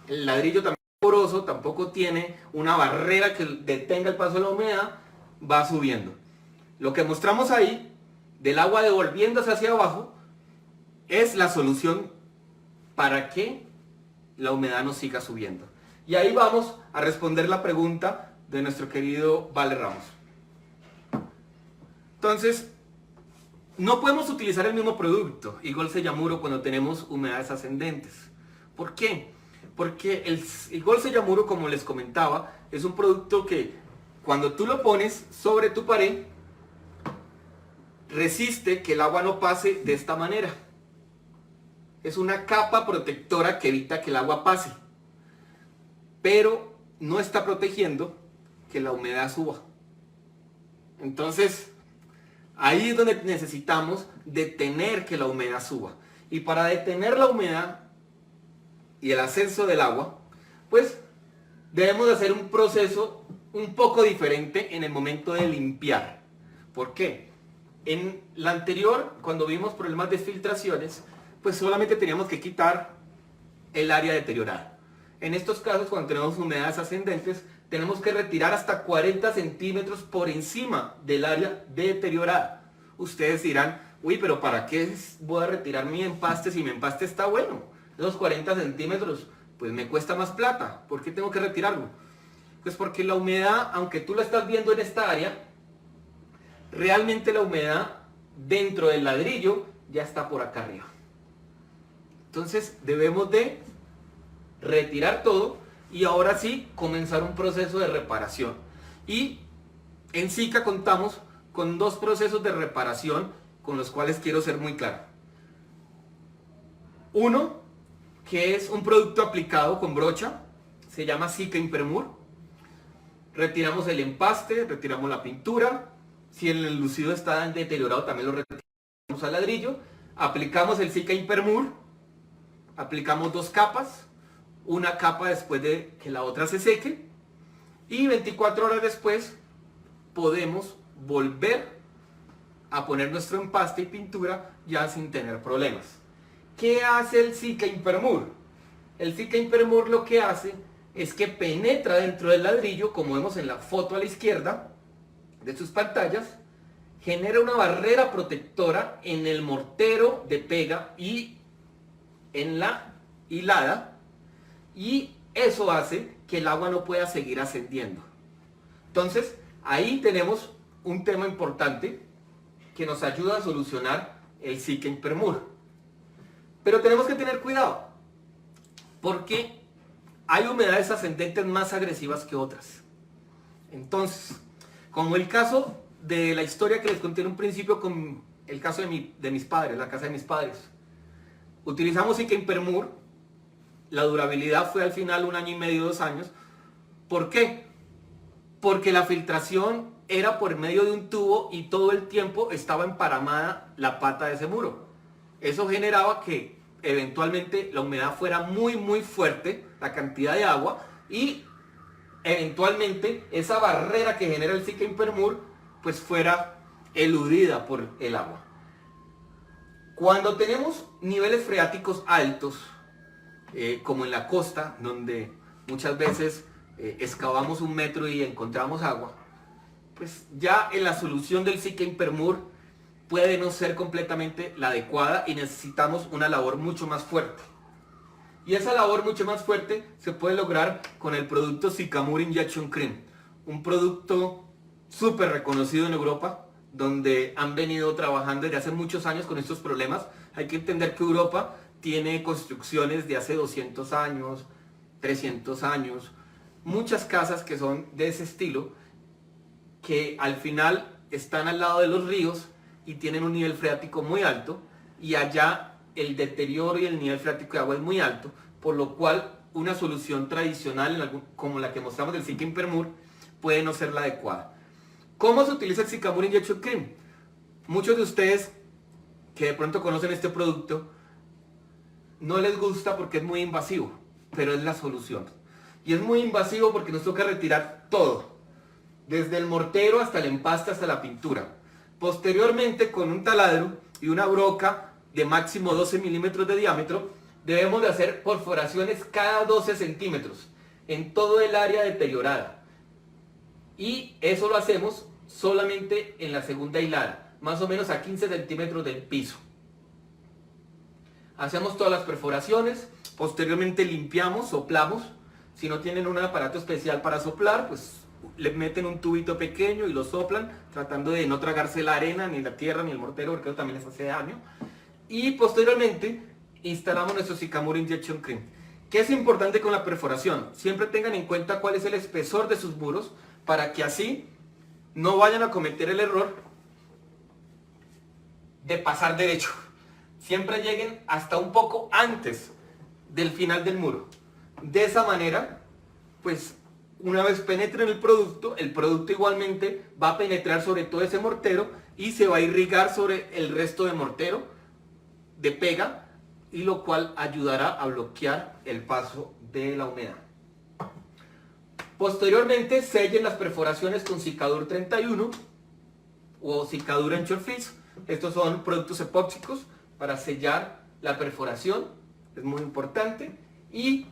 el ladrillo también poroso, tampoco tiene una barrera que detenga el paso de la humedad, va subiendo. Lo que mostramos ahí, del agua devolviéndose hacia abajo, es la solución para que la humedad no siga subiendo. Y ahí vamos a responder la pregunta de nuestro querido Vale Ramos. Entonces, no podemos utilizar el mismo producto, Igol Sellamuro, cuando tenemos humedades ascendentes. ¿Por qué? Porque el Igol Sellamuro, como les comentaba, es un producto que cuando tú lo pones sobre tu pared, resiste que el agua no pase de esta manera. Es una capa protectora que evita que el agua pase, pero no está protegiendo que la humedad suba. Entonces, ahí es donde necesitamos detener que la humedad suba. Y para detener la humedad y el ascenso del agua, pues debemos de hacer un proceso un poco diferente en el momento de limpiar. ¿Por qué? En la anterior, cuando vimos problemas de filtraciones, pues solamente teníamos que quitar el área deteriorada. En estos casos, cuando tenemos humedades ascendentes, tenemos que retirar hasta 40 centímetros por encima del área deteriorada. Ustedes dirán, uy, pero ¿para qué voy a retirar mi empaste si mi empaste está bueno? Esos 40 centímetros, pues me cuesta más plata. ¿Por qué tengo que retirarlo? Pues porque la humedad, aunque tú la estás viendo en esta área, realmente la humedad dentro del ladrillo ya está por acá arriba. Entonces debemos de retirar todo y ahora sí comenzar un proceso de reparación. Y en Sika contamos con 2 procesos de reparación con los cuales quiero ser muy claro. Uno, que es un producto aplicado con brocha, se llama Sika Impermur. Retiramos el empaste, retiramos la pintura. Si el enlucido está deteriorado, también lo retiramos al ladrillo. Aplicamos el Sika Impermur. Aplicamos 2 capas. Una capa después de que la otra se seque. Y 24 horas después podemos volver a poner nuestro empaste y pintura ya sin tener problemas. ¿Qué hace el Sika Impermur? El Sika Impermur lo que hace es que penetra dentro del ladrillo, como vemos en la foto a la izquierda de sus pantallas, genera una barrera protectora en el mortero de pega y en la hilada, y eso hace que el agua no pueda seguir ascendiendo. Entonces, ahí tenemos un tema importante que nos ayuda a solucionar el Sika Impermur. Pero tenemos que tener cuidado, porque hay humedades ascendentes más agresivas que otras. Entonces, como el caso de la historia que les conté en un principio con el caso de mis padres, la casa de mis padres. Utilizamos Sika Impermur, la durabilidad fue al final 1 año y medio, 2 años. ¿Por qué? Porque la filtración era por medio de un tubo y todo el tiempo estaba emparamada la pata de ese muro. Eso generaba que eventualmente la humedad fuera muy fuerte, la cantidad de agua, y eventualmente esa barrera que genera el Sika Impermur pues fuera eludida por el agua. Cuando tenemos niveles freáticos altos, como en la costa, donde muchas veces excavamos 1 metro y encontramos agua, pues ya en la solución del Sika Impermur puede no ser completamente la adecuada y necesitamos una labor mucho más fuerte. Y esa labor mucho más fuerte se puede lograr con el producto Sicamur Injection Cream, un producto súper reconocido en Europa, donde han venido trabajando desde hace muchos años con estos problemas. Hay que entender que Europa tiene construcciones de hace 200 años, 300 años, muchas casas que son de ese estilo, que al final están al lado de los ríos y tienen un nivel freático muy alto, y allá el deterioro y el nivel freático de agua es muy alto, por lo cual una solución tradicional como la que mostramos del Sika Impermur puede no ser la adecuada. ¿Cómo se utiliza el Sicamur Injection Cream? Muchos de ustedes que de pronto conocen este producto no les gusta porque es muy invasivo, pero es la solución. Y es muy invasivo porque nos toca retirar todo, desde el mortero hasta el empaste hasta la pintura. Posteriormente, con un taladro y una broca de máximo 12 milímetros de diámetro, debemos de hacer perforaciones cada 12 centímetros en todo el área deteriorada. Y eso lo hacemos solamente en la segunda hilada, más o menos a 15 centímetros del piso. Hacemos todas las perforaciones, posteriormente limpiamos, soplamos. Si no tienen un aparato especial para soplar, pues le meten un tubito pequeño y lo soplan, tratando de no tragarse la arena, ni la tierra, ni el mortero, porque eso también les hace daño. Y posteriormente instalamos nuestro Sicamur Injection Cream. ¿Qué es importante con la perforación? Siempre tengan en cuenta cuál es el espesor de sus muros, para que así no vayan a cometer el error de pasar derecho. Siempre lleguen hasta un poco antes del final del muro. De esa manera, pues una vez penetren el producto igualmente va a penetrar sobre todo ese mortero y se va a irrigar sobre el resto de mortero de pega, y lo cual ayudará a bloquear el paso de la humedad. Posteriormente sellen las perforaciones con Sicadur 31 o Sicadur Anchor Freeze. Estos son productos epóxicos para sellar la perforación, es muy importante. Y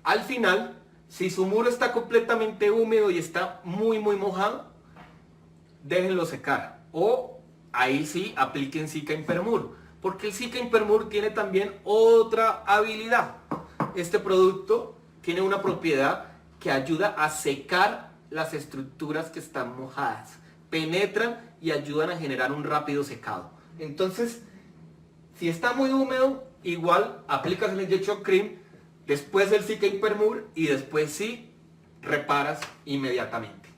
al final, si su muro está completamente húmedo y está muy mojado, déjenlo secar, o ahí sí apliquen Sika Impermur, porque el Sika Impermur tiene también otra habilidad. Este producto tiene una propiedad que ayuda a secar las estructuras que están mojadas, penetran y ayudan a generar un rápido secado. Entonces, si está muy húmedo, igual aplicas el Injection Cream, después el Sika Impermur, y después sí reparas inmediatamente.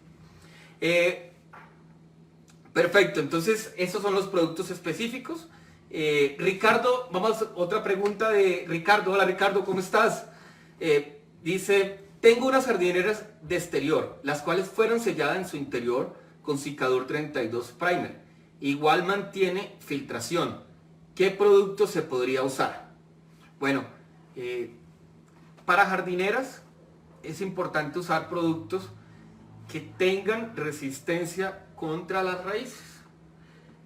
Perfecto, entonces esos son los productos específicos. Ricardo, vamos a otra pregunta de Ricardo. Hola Ricardo, ¿cómo estás? Dice: tengo unas jardineras de exterior, las cuales fueron selladas en su interior con Sicadur 32 Primer. Igual mantiene filtración. ¿Qué producto se podría usar? Bueno, para jardineras es importante usar productos que tengan resistencia contra las raíces.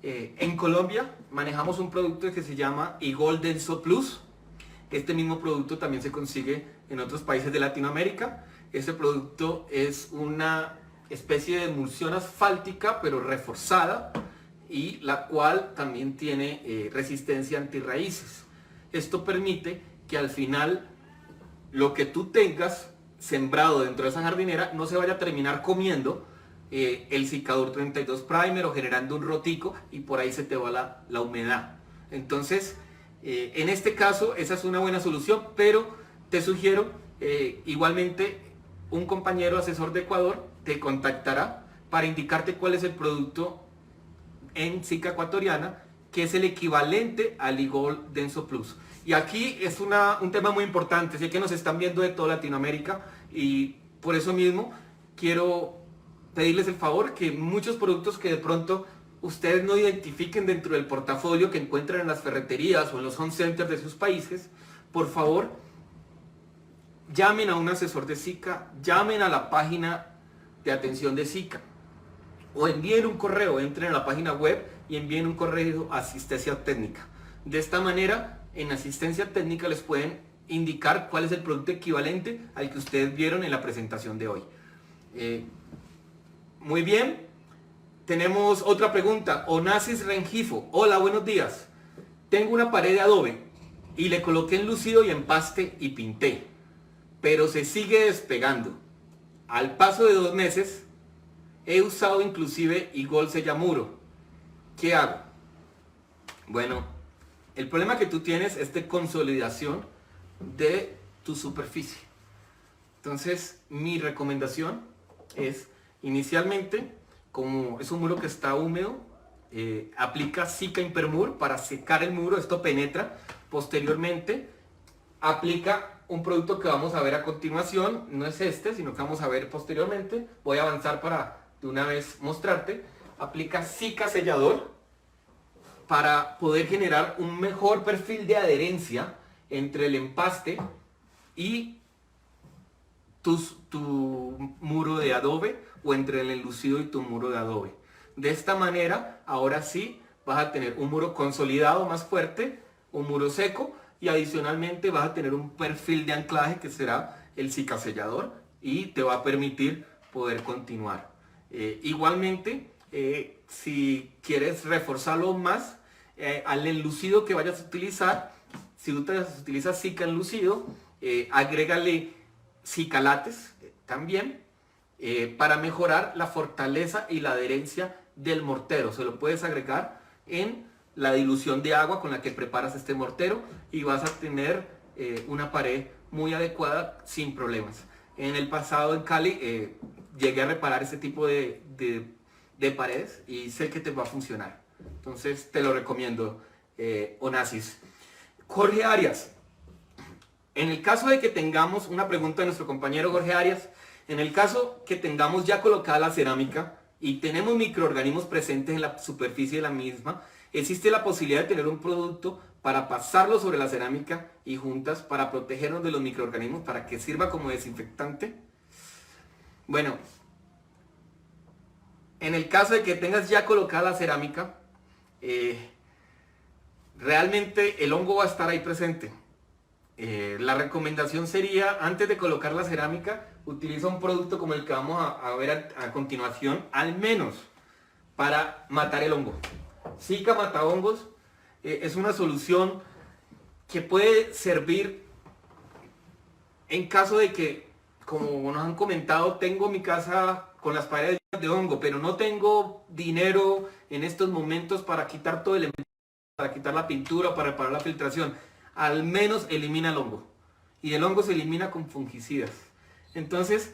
En Colombia manejamos un producto que se llama Igol Denso Plus. Este mismo producto también se consigue en otros países de Latinoamérica. Este producto es una especie de emulsión asfáltica pero reforzada, y la cual también tiene resistencia antirraíces. Esto permite que al final lo que tú tengas sembrado dentro de esa jardinera no se vaya a terminar comiendo el Cicadur 32 Primer o generando un rotico, y por ahí se te va la humedad. Entonces, en este caso esa es una buena solución, pero te sugiero igualmente un compañero asesor de Ecuador te contactará para indicarte cuál es el producto en Zika ecuatoriana que es el equivalente al Igol Denso Plus. Y aquí es un tema muy importante, sé que nos están viendo de toda Latinoamérica, y por eso mismo quiero pedirles el favor que muchos productos que de pronto ustedes no identifiquen dentro del portafolio que encuentran en las ferreterías o en los home centers de sus países, por favor, llamen a un asesor de Zika, llamen a la página de atención de Zika, o envíen un correo, entren a la página web y envíen un correo a asistencia técnica. De esta manera, en asistencia técnica les pueden indicar cuál es el producto equivalente al que ustedes vieron en la presentación de hoy. Muy bien, tenemos otra pregunta. Onassis Rengifo: hola, buenos días. Tengo una pared de adobe y le coloqué enlucido y empaste y pinté, pero se sigue despegando. Al paso de 2 meses he usado inclusive Igol Sellamuro. ¿Qué hago? Bueno, el problema que tú tienes es de consolidación de tu superficie. Entonces, mi recomendación es, inicialmente, como es un muro que está húmedo, aplica Zika Impermur para secar el muro. Esto penetra. Posteriormente, aplica un producto que vamos a ver a continuación. No es este, sino que vamos a ver posteriormente. Voy a avanzar para de una vez mostrarte. Aplica Zika Sellador para poder generar un mejor perfil de adherencia entre el empaste y tu muro de adobe, o entre el enlucido y tu muro de adobe. De esta manera, ahora sí vas a tener un muro consolidado más fuerte, un muro seco, y adicionalmente vas a tener un perfil de anclaje que será el Zika Sellador, y te va a permitir poder continuar. Igualmente, si quieres reforzarlo más, al enlucido que vayas a utilizar, si utilizas Zika enlucido, agrégale Zika Latex también, para mejorar la fortaleza y la adherencia del mortero. Se lo puedes agregar en la dilución de agua con la que preparas este mortero, y vas a tener una pared muy adecuada sin problemas. En el pasado en Cali llegué a reparar este tipo de paredes y sé que te va a funcionar. Entonces te lo recomiendo, Onassis. Jorge Arias: en el caso de que tengamos una pregunta de nuestro compañero Jorge Arias, en el caso que tengamos ya colocada la cerámica y tenemos microorganismos presentes en la superficie de la misma, ¿existe la posibilidad de tener un producto para pasarlo sobre la cerámica y juntas para protegernos de los microorganismos, para que sirva como desinfectante? Bueno, en el caso de que tengas ya colocada la cerámica, realmente el hongo va a estar ahí presente. La recomendación sería, antes de colocar la cerámica, utiliza un producto como el que vamos a ver a continuación, al menos para matar el hongo. Zika Matahongos es una solución que puede servir en caso de que, como nos han comentado, tengo mi casa con las paredes de hongo, pero no tengo dinero en estos momentos para quitar todo el, para quitar la pintura, para reparar la filtración. Al menos elimina el hongo, y el hongo se elimina con fungicidas. Entonces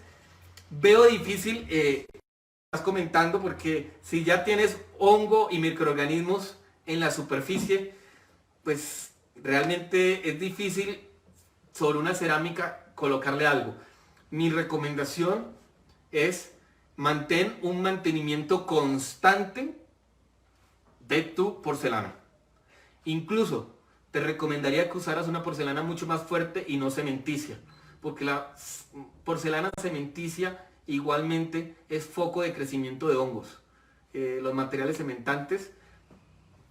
veo difícil, estás comentando, porque si ya tienes hongo y microorganismos en la superficie, pues realmente es difícil sobre una cerámica colocarle algo. Mi recomendación es mantén un mantenimiento constante de tu porcelana. Incluso te recomendaría que usaras una porcelana mucho más fuerte y no cementicia, porque la porcelana cementicia igualmente es foco de crecimiento de hongos. Los materiales cementantes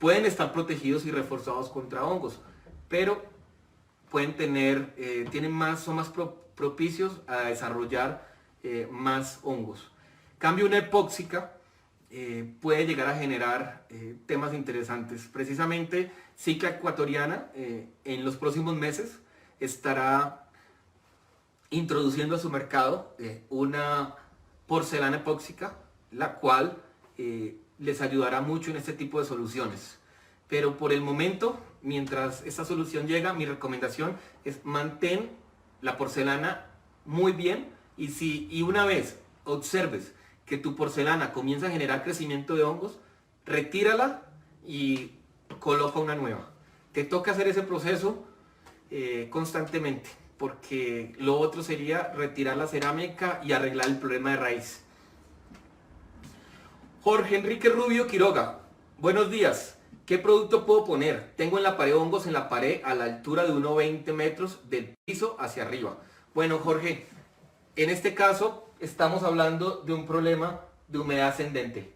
pueden estar protegidos y reforzados contra hongos, pero pueden tener, son más propicios a desarrollar más hongos. Cambio, una epóxica puede llegar a generar temas interesantes. Precisamente Zika ecuatoriana en los próximos meses estará introduciendo a su mercado una porcelana epóxica, la cual les ayudará mucho en este tipo de soluciones. Pero por el momento, mientras esta solución llega, mi recomendación es mantén la porcelana muy bien, y una vez observes que tu porcelana comienza a generar crecimiento de hongos, retírala y coloca una nueva. Te toca hacer ese proceso constantemente, porque lo otro sería retirar la cerámica y arreglar el problema de raíz. Jorge Enrique Rubio Quiroga, buenos días. ¿Qué producto puedo poner? Tengo en la pared hongos en la pared a la altura de 1,20 metros del piso hacia arriba. Bueno, Jorge, en este caso estamos hablando de un problema de humedad ascendente.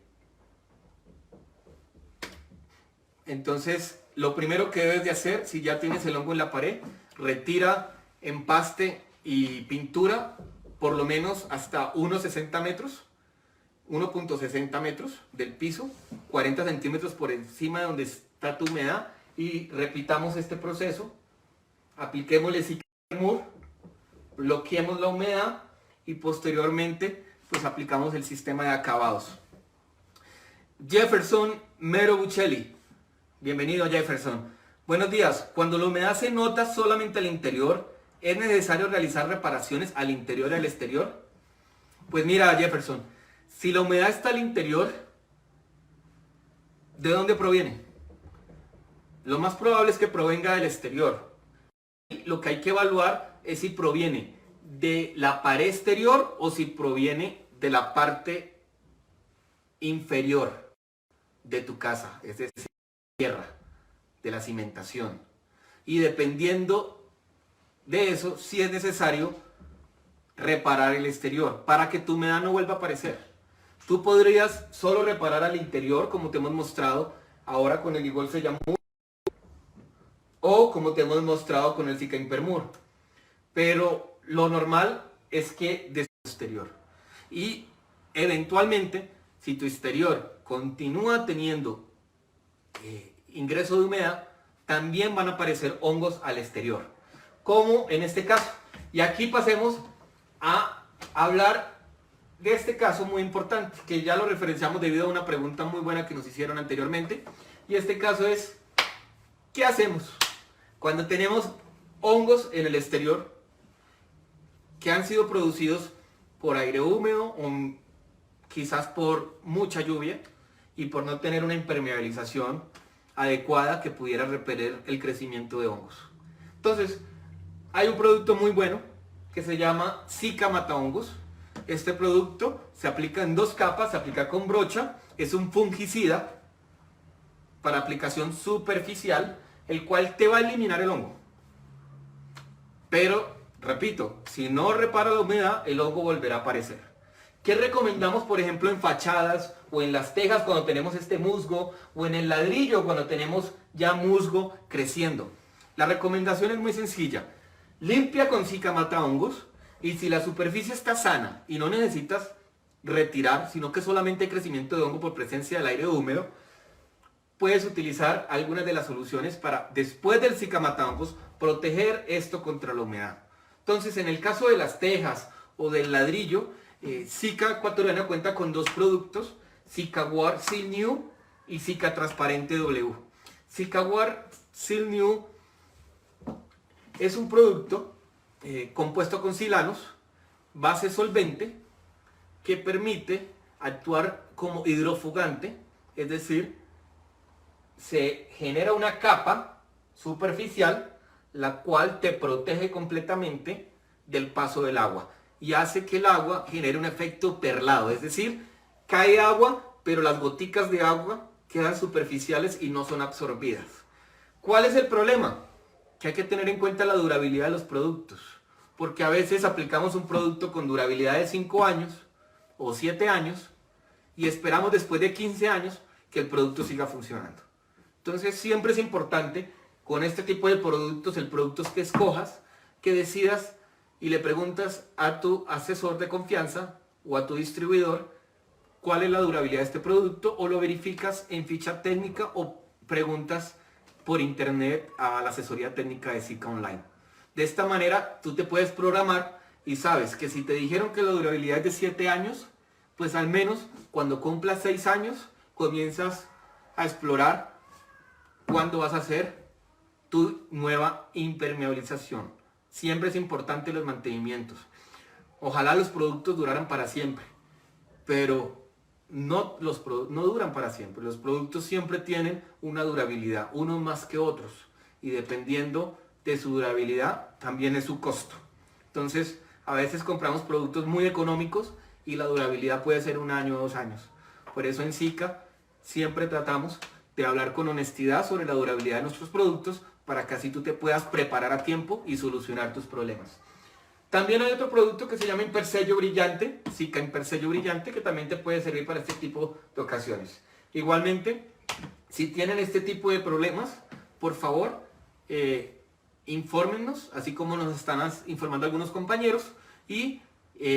Entonces, lo primero que debes de hacer, si ya tienes el hongo en la pared, retira empaste y pintura por lo menos hasta 1,60 metros. 1,60 metros del piso, 40 centímetros por encima de donde está tu humedad, y repitamos este proceso. Apliquémosle Zika Hipermur, bloqueemos la humedad y posteriormente pues aplicamos el sistema de acabados. Jefferson Mero Buccelli, bienvenido Jefferson. Buenos días. Cuando la humedad se nota solamente al interior, ¿es necesario realizar reparaciones al interior y al exterior? Pues mira, Jefferson, si la humedad está al interior, ¿de dónde proviene? Lo más probable es que provenga del exterior. Lo que hay que evaluar es si proviene de la pared exterior o si proviene de la parte inferior de tu casa, es decir, tierra, de la cimentación. Y dependiendo de eso, si es necesario reparar el exterior para que tu humedad no vuelva a aparecer. Tú podrías solo reparar al interior, como te hemos mostrado ahora con el Igol Sellamur, o como te hemos mostrado con el Zika Hipermur. Pero lo normal es que desde el exterior. Y eventualmente, si tu exterior continúa teniendo ingreso de humedad, también van a aparecer hongos al exterior, como en este caso. Y aquí pasemos a hablar de este caso muy importante, que ya lo referenciamos debido a una pregunta muy buena que nos hicieron anteriormente. Y este caso es, ¿qué hacemos cuando tenemos hongos en el exterior que han sido producidos por aire húmedo o quizás por mucha lluvia y por no tener una impermeabilización adecuada que pudiera repeler el crecimiento de hongos? Entonces, hay un producto muy bueno que se llama Zika Matahongos. Este producto se aplica en 2 capas, se aplica con brocha, es un fungicida para aplicación superficial, el cual te va a eliminar el hongo. Pero, repito, si no repara la humedad, el hongo volverá a aparecer. ¿Qué recomendamos, por ejemplo, en fachadas o en las tejas cuando tenemos este musgo, o en el ladrillo cuando tenemos ya musgo creciendo? La recomendación es muy sencilla. Limpia con Zika Matahongos. Y si la superficie está sana y no necesitas retirar, sino que solamente hay crecimiento de hongo por presencia del aire húmedo, puedes utilizar algunas de las soluciones para, después del Zika Matahongos, proteger esto contra la humedad. Entonces, en el caso de las tejas o del ladrillo, Zika ecuatoriana cuenta con 2 productos, Zika Guard Seal New y Zika Transparente W. Zika Guard Seal New es un producto compuesto con silanos, base solvente, que permite actuar como hidrofugante, es decir, se genera una capa superficial la cual te protege completamente del paso del agua y hace que el agua genere un efecto perlado, es decir, cae agua, pero las goticas de agua quedan superficiales y no son absorbidas. ¿Cuál es el problema? Que hay que tener en cuenta la durabilidad de los productos, porque a veces aplicamos un producto con durabilidad de 5 años o 7 años y esperamos después de 15 años que el producto siga funcionando. Entonces siempre es importante con este tipo de productos, el producto que escojas, que decidas y le preguntas a tu asesor de confianza o a tu distribuidor cuál es la durabilidad de este producto, o lo verificas en ficha técnica o preguntas por internet a la asesoría técnica de Sika Online. De esta manera tú te puedes programar y sabes que si te dijeron que la durabilidad es de 7 años, pues al menos cuando cumplas 6 años comienzas a explorar cuándo vas a hacer tu nueva impermeabilización. Siempre es importante los mantenimientos. Ojalá los productos duraran para siempre, pero no duran para siempre. Los productos siempre tienen una durabilidad, unos más que otros, y dependiendo de su durabilidad también es su costo. Entonces a veces compramos productos muy económicos y la durabilidad puede ser 1 año o 2 años. Por eso en Sika siempre tratamos de hablar con honestidad sobre la durabilidad de nuestros productos, para que así tú te puedas preparar a tiempo y solucionar tus problemas. También hay otro producto que se llama Impersello Brillante, Sika Impersello Brillante, que también te puede servir para este tipo de ocasiones. Igualmente, si tienen este tipo de problemas, por favor, infórmennos, así como nos están informando algunos compañeros, y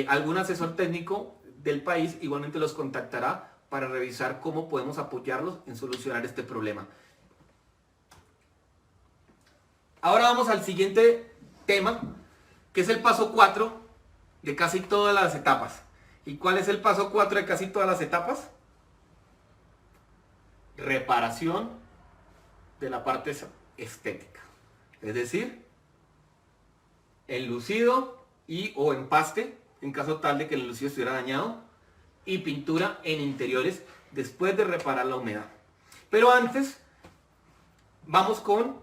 algún asesor técnico del país igualmente los contactará para revisar cómo podemos apoyarlos en solucionar este problema. Ahora vamos al siguiente tema, que es el paso 4 de casi todas las etapas. ¿Y cuál es el paso 4 de casi todas las etapas? Reparación de la parte estética. Es decir, enlucido y o empaste, en caso tal de que el enlucido estuviera dañado, y pintura en interiores después de reparar la humedad. Pero antes, vamos con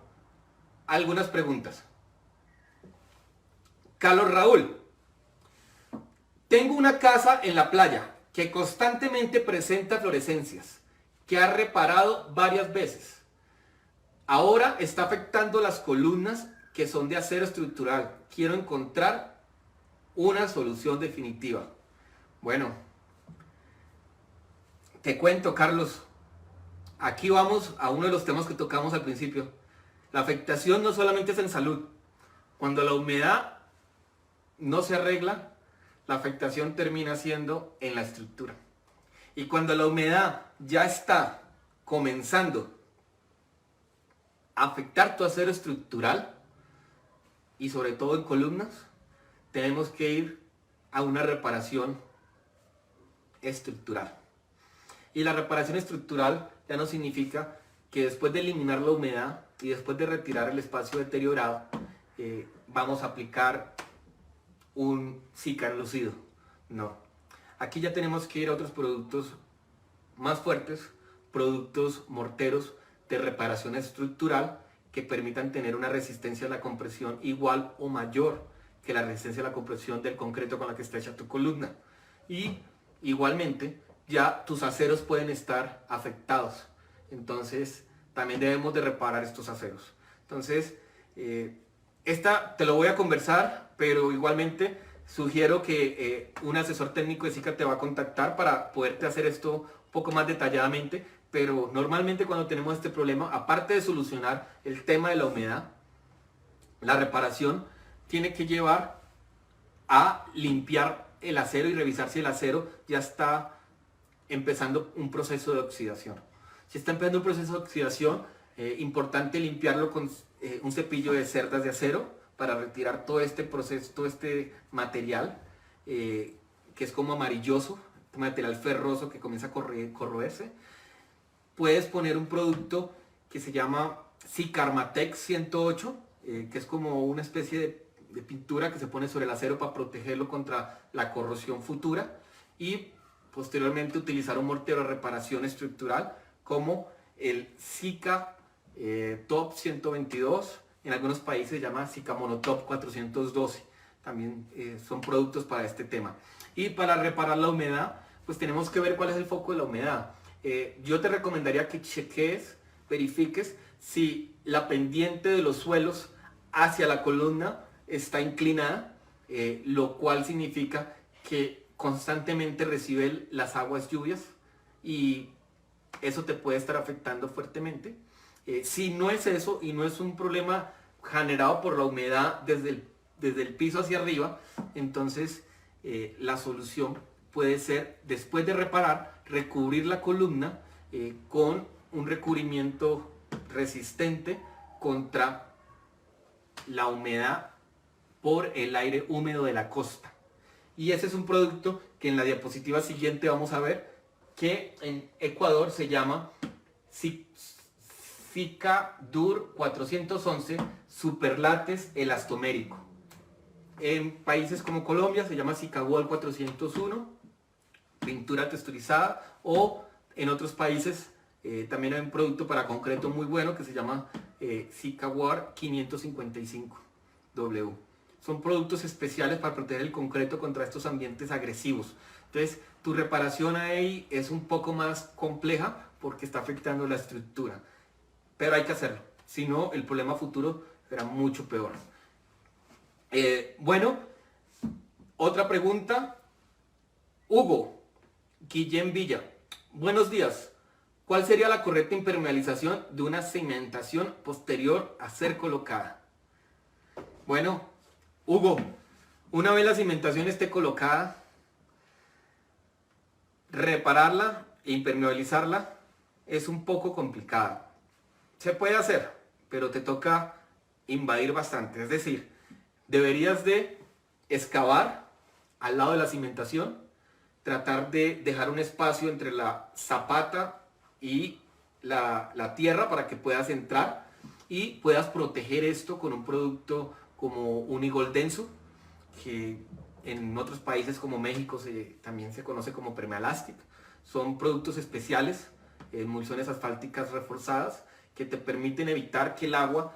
algunas preguntas. Carlos Raúl: tengo una casa en la playa que constantemente presenta fluorescencias, que ha reparado varias veces. Ahora está afectando las columnas, que son de acero estructural. Quiero encontrar una solución definitiva. Bueno, te cuento, Carlos. Aquí vamos a uno de los temas que tocamos al principio. La afectación no solamente es en salud. Cuando la humedad no se arregla, la afectación termina siendo en la estructura. Y cuando la humedad ya está comenzando a afectar tu acero estructural, y sobre todo en columnas, tenemos que ir a una reparación estructural. Y la reparación estructural ya no significa que después de eliminar la humedad y después de retirar el espacio deteriorado, vamos a aplicar un Sika enlucido. No. Aquí ya tenemos que ir a otros productos más fuertes, productos morteros de reparación estructural, que permitan tener una resistencia a la compresión igual o mayor que la resistencia a la compresión del concreto con la que está hecha tu columna. Y igualmente ya tus aceros pueden estar afectados. Entonces también debemos de reparar estos aceros. Entonces esta te lo voy a conversar, pero igualmente sugiero que un asesor técnico de Sika te va a contactar para poderte hacer esto un poco más detalladamente. Pero normalmente cuando tenemos este problema, aparte de solucionar el tema de la humedad, la reparación tiene que llevar a limpiar el acero y revisar si el acero ya está empezando un proceso de oxidación. Si está empezando un proceso de oxidación, importante limpiarlo con un cepillo de cerdas de acero para retirar todo este proceso, todo este material que es como amarilloso, material ferroso que comienza a corroerse. Puedes poner un producto que se llama Sikarmatex 108, que es como una especie de pintura que se pone sobre el acero para protegerlo contra la corrosión futura, y posteriormente utilizar un mortero de reparación estructural como el Sika Top 122, en algunos países se llama Sika Monotop 412, también son productos para este tema. Y para reparar la humedad, pues tenemos que ver cuál es el foco de la humedad. Yo te recomendaría que cheques, verifiques si la pendiente de los suelos hacia la columna está inclinada, lo cual significa que constantemente recibe las aguas lluvias, y eso te puede estar afectando fuertemente. Si no es eso y no es un problema generado por la humedad desde el piso hacia arriba, entonces la solución puede ser, después de reparar, recubrir la columna con un recubrimiento resistente contra la humedad por el aire húmedo de la costa. Y ese es un producto que en la diapositiva siguiente vamos a ver, que en Ecuador se llama Cicadur 411 Superlates Elastomérico. En países como Colombia se llama Cicawall 401 pintura texturizada, o en otros países también hay un producto para concreto muy bueno que se llama Cicawar 555W. Son productos especiales para proteger el concreto contra estos ambientes agresivos. Entonces, tu reparación ahí es un poco más compleja porque está afectando la estructura. Pero hay que hacerlo. Si no, el problema futuro será mucho peor. Bueno, otra pregunta. Hugo Guillén Villa. Buenos días. ¿Cuál sería la correcta impermeabilización de una cimentación posterior a ser colocada? Bueno, Hugo, una vez la cimentación esté colocada, repararla e impermeabilizarla es un poco complicado. Se puede hacer, pero te toca invadir bastante. Es decir, deberías de excavar al lado de la cimentación, tratar de dejar un espacio entre la zapata y la tierra para que puedas entrar y puedas proteger esto con un producto como Unigol Denso, que en otros países como México también se conoce como Permealastic. Son productos especiales, emulsiones asfálticas reforzadas, que te permiten evitar que el agua,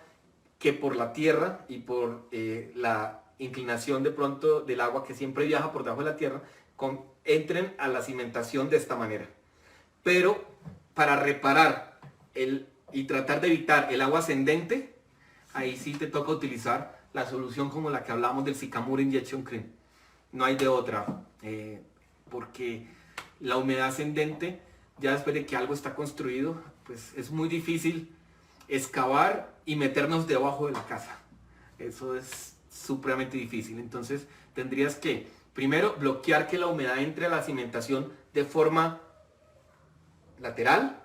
que por la tierra y por la inclinación de pronto del agua que siempre viaja por debajo de la tierra, entren a la cimentación de esta manera. Pero para reparar y tratar de evitar el agua ascendente, ahí sí te toca utilizar la solución como la que hablamos del Sicamur Injection Cream. No hay de otra, porque la humedad ascendente, ya después de que algo está construido, pues es muy difícil excavar y meternos debajo de la casa. Eso es supremamente difícil. Entonces tendrías que primero bloquear que la humedad entre a la cimentación de forma lateral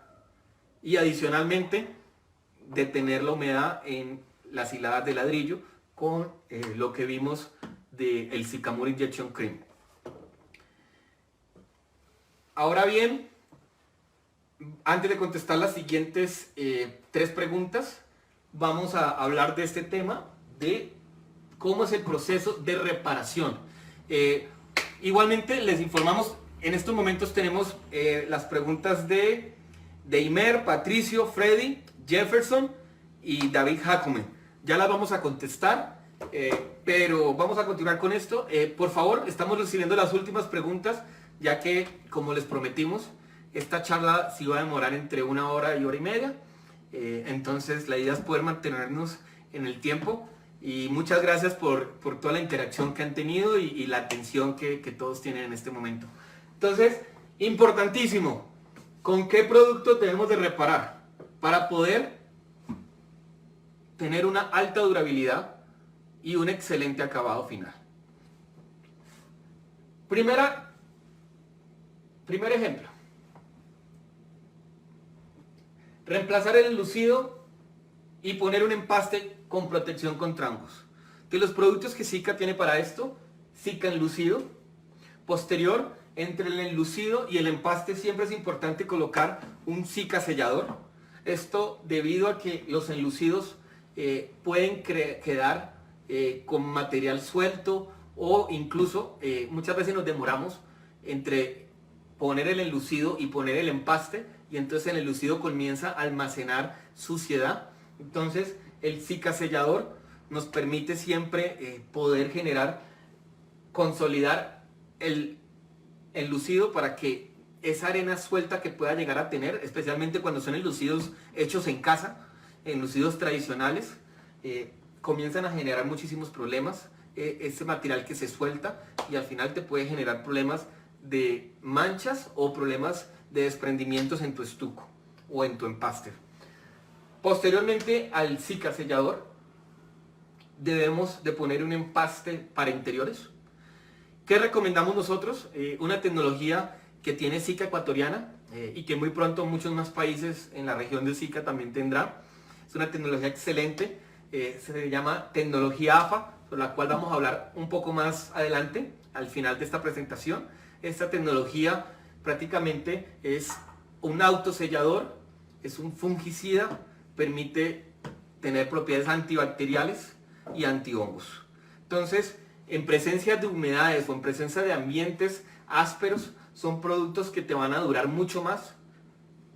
y adicionalmente detener la humedad en las hiladas de ladrillo con lo que vimos del Sicamur Injection Cream. Ahora bien, antes de contestar las siguientes 3 preguntas, vamos a hablar de este tema de cómo es el proceso de reparación. Igualmente les informamos, en estos momentos tenemos las preguntas de Imer, Patricio, Freddy, Jefferson y David Jacome. Ya las vamos a contestar, pero vamos a continuar con esto. Por favor, estamos recibiendo las últimas preguntas, ya que, como les prometimos, esta charla se va a demorar entre 1 hora y 1 hora y media. Entonces, la idea es poder mantenernos en el tiempo. Y muchas gracias por toda la interacción que han tenido y la atención que todos tienen en este momento. Entonces, importantísimo, ¿con qué producto debemos de reparar para poder tener una alta durabilidad y un excelente acabado final? Primer ejemplo. Reemplazar el enlucido y poner un empaste con protección contra hongos. De los productos que Sika tiene para esto, Sika enlucido. Posterior, entre el enlucido y el empaste siempre es importante colocar un Sika sellador. Esto debido a que los enlucidos pueden quedar con material suelto, o incluso muchas veces nos demoramos entre poner el enlucido y poner el empaste, y entonces el enlucido comienza a almacenar suciedad. Entonces el Sika sellador nos permite siempre poder consolidar el enlucido para que esa arena suelta que pueda llegar a tener, especialmente cuando son enlucidos hechos en casa, enlucidos tradicionales, comienzan a generar muchísimos problemas. Ese material que se suelta y al final te puede generar problemas de manchas o problemas de desprendimientos en tu estuco o en tu empaste. Posteriormente al Sika sellador, debemos de poner un empaste para interiores. ¿Qué recomendamos nosotros? Una tecnología que tiene Sika ecuatoriana y que muy pronto muchos más países en la región de Sika también tendrá. Es una tecnología excelente, se llama tecnología AFA, sobre la cual vamos a hablar un poco más adelante, al final de esta presentación. Esta tecnología prácticamente es un autosellador, es un fungicida, permite tener propiedades antibacteriales y antihongos. Entonces, en presencia de humedades o en presencia de ambientes ásperos, son productos que te van a durar mucho más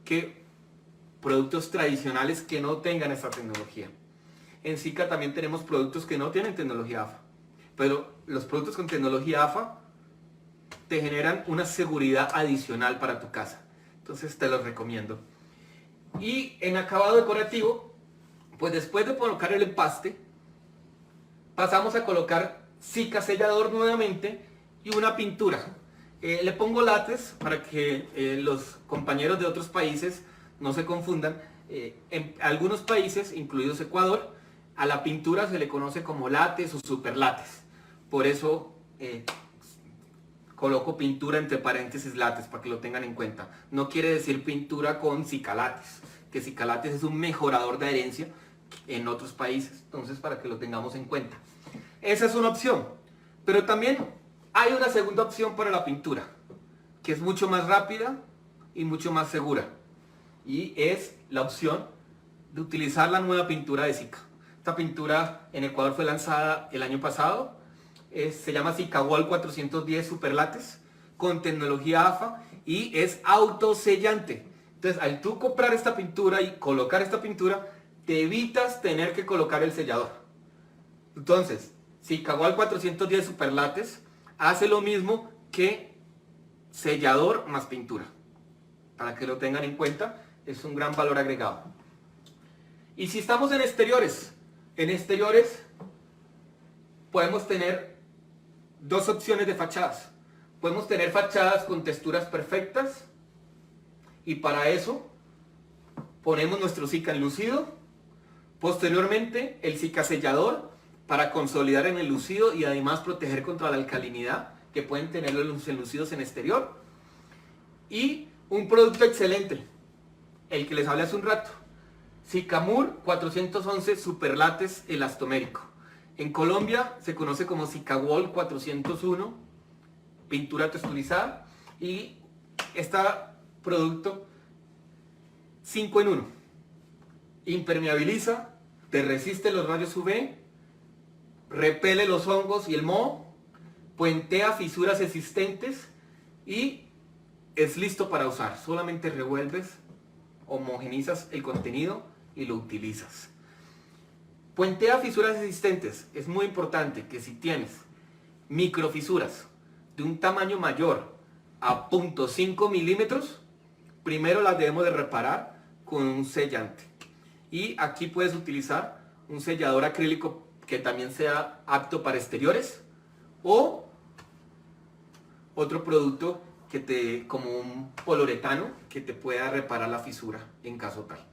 que productos tradicionales que no tengan esta tecnología. En Sika también tenemos productos que no tienen tecnología AFA, pero los productos con tecnología AFA te generan una seguridad adicional para tu casa. Entonces te los recomiendo. Y en acabado decorativo, pues después de colocar el empaste, pasamos a colocar Sika sellador nuevamente y una pintura. Le pongo látex para que los compañeros de otros países no se confundan. En algunos países, incluidos Ecuador, a la pintura se le conoce como látex o super látex. Por eso coloco pintura entre paréntesis látex para que lo tengan en cuenta. No quiere decir pintura con Sikalatex, que Sikalatex es un mejorador de adherencia en otros países. Entonces, para que lo tengamos en cuenta. Esa es una opción. Pero también hay una segunda opción para la pintura, que es mucho más rápida y mucho más segura. Y es la opción de utilizar la nueva pintura de Sika. Esta pintura en Ecuador fue lanzada el año pasado. Se llama Sikawall 410 Super Látex con tecnología AFA y es autosellante. Entonces, al tú comprar esta pintura y colocar esta pintura, te evitas tener que colocar el sellador. Entonces, Sikawall 410 Super Látex hace lo mismo que sellador más pintura. Para que lo tengan en cuenta, es un gran valor agregado. Y si estamos en exteriores podemos tener dos opciones de fachadas. Podemos tener fachadas con texturas perfectas y para eso ponemos nuestro Sika enlucido. Posteriormente el Sika sellador para consolidar en el lucido y además proteger contra la alcalinidad que pueden tener los enlucidos en exterior. Y un producto excelente, el que les hablé hace un rato, Sikamur 411 Super Látex elastomérico. En Colombia se conoce como Sikawall 401 pintura texturizada y este producto 5 en 1. Impermeabiliza, te resiste los rayos UV, repele los hongos y el moho, puentea fisuras existentes y es listo para usar. Solamente revuelves, homogenizas el contenido y lo utilizas. Puentea fisuras existentes. Es muy importante que si tienes microfisuras de un tamaño mayor a 0.5 milímetros, primero las debemos de reparar con un sellante. Y aquí puedes utilizar un sellador acrílico que también sea apto para exteriores o otro producto como un poliuretano que te pueda reparar la fisura en caso tal.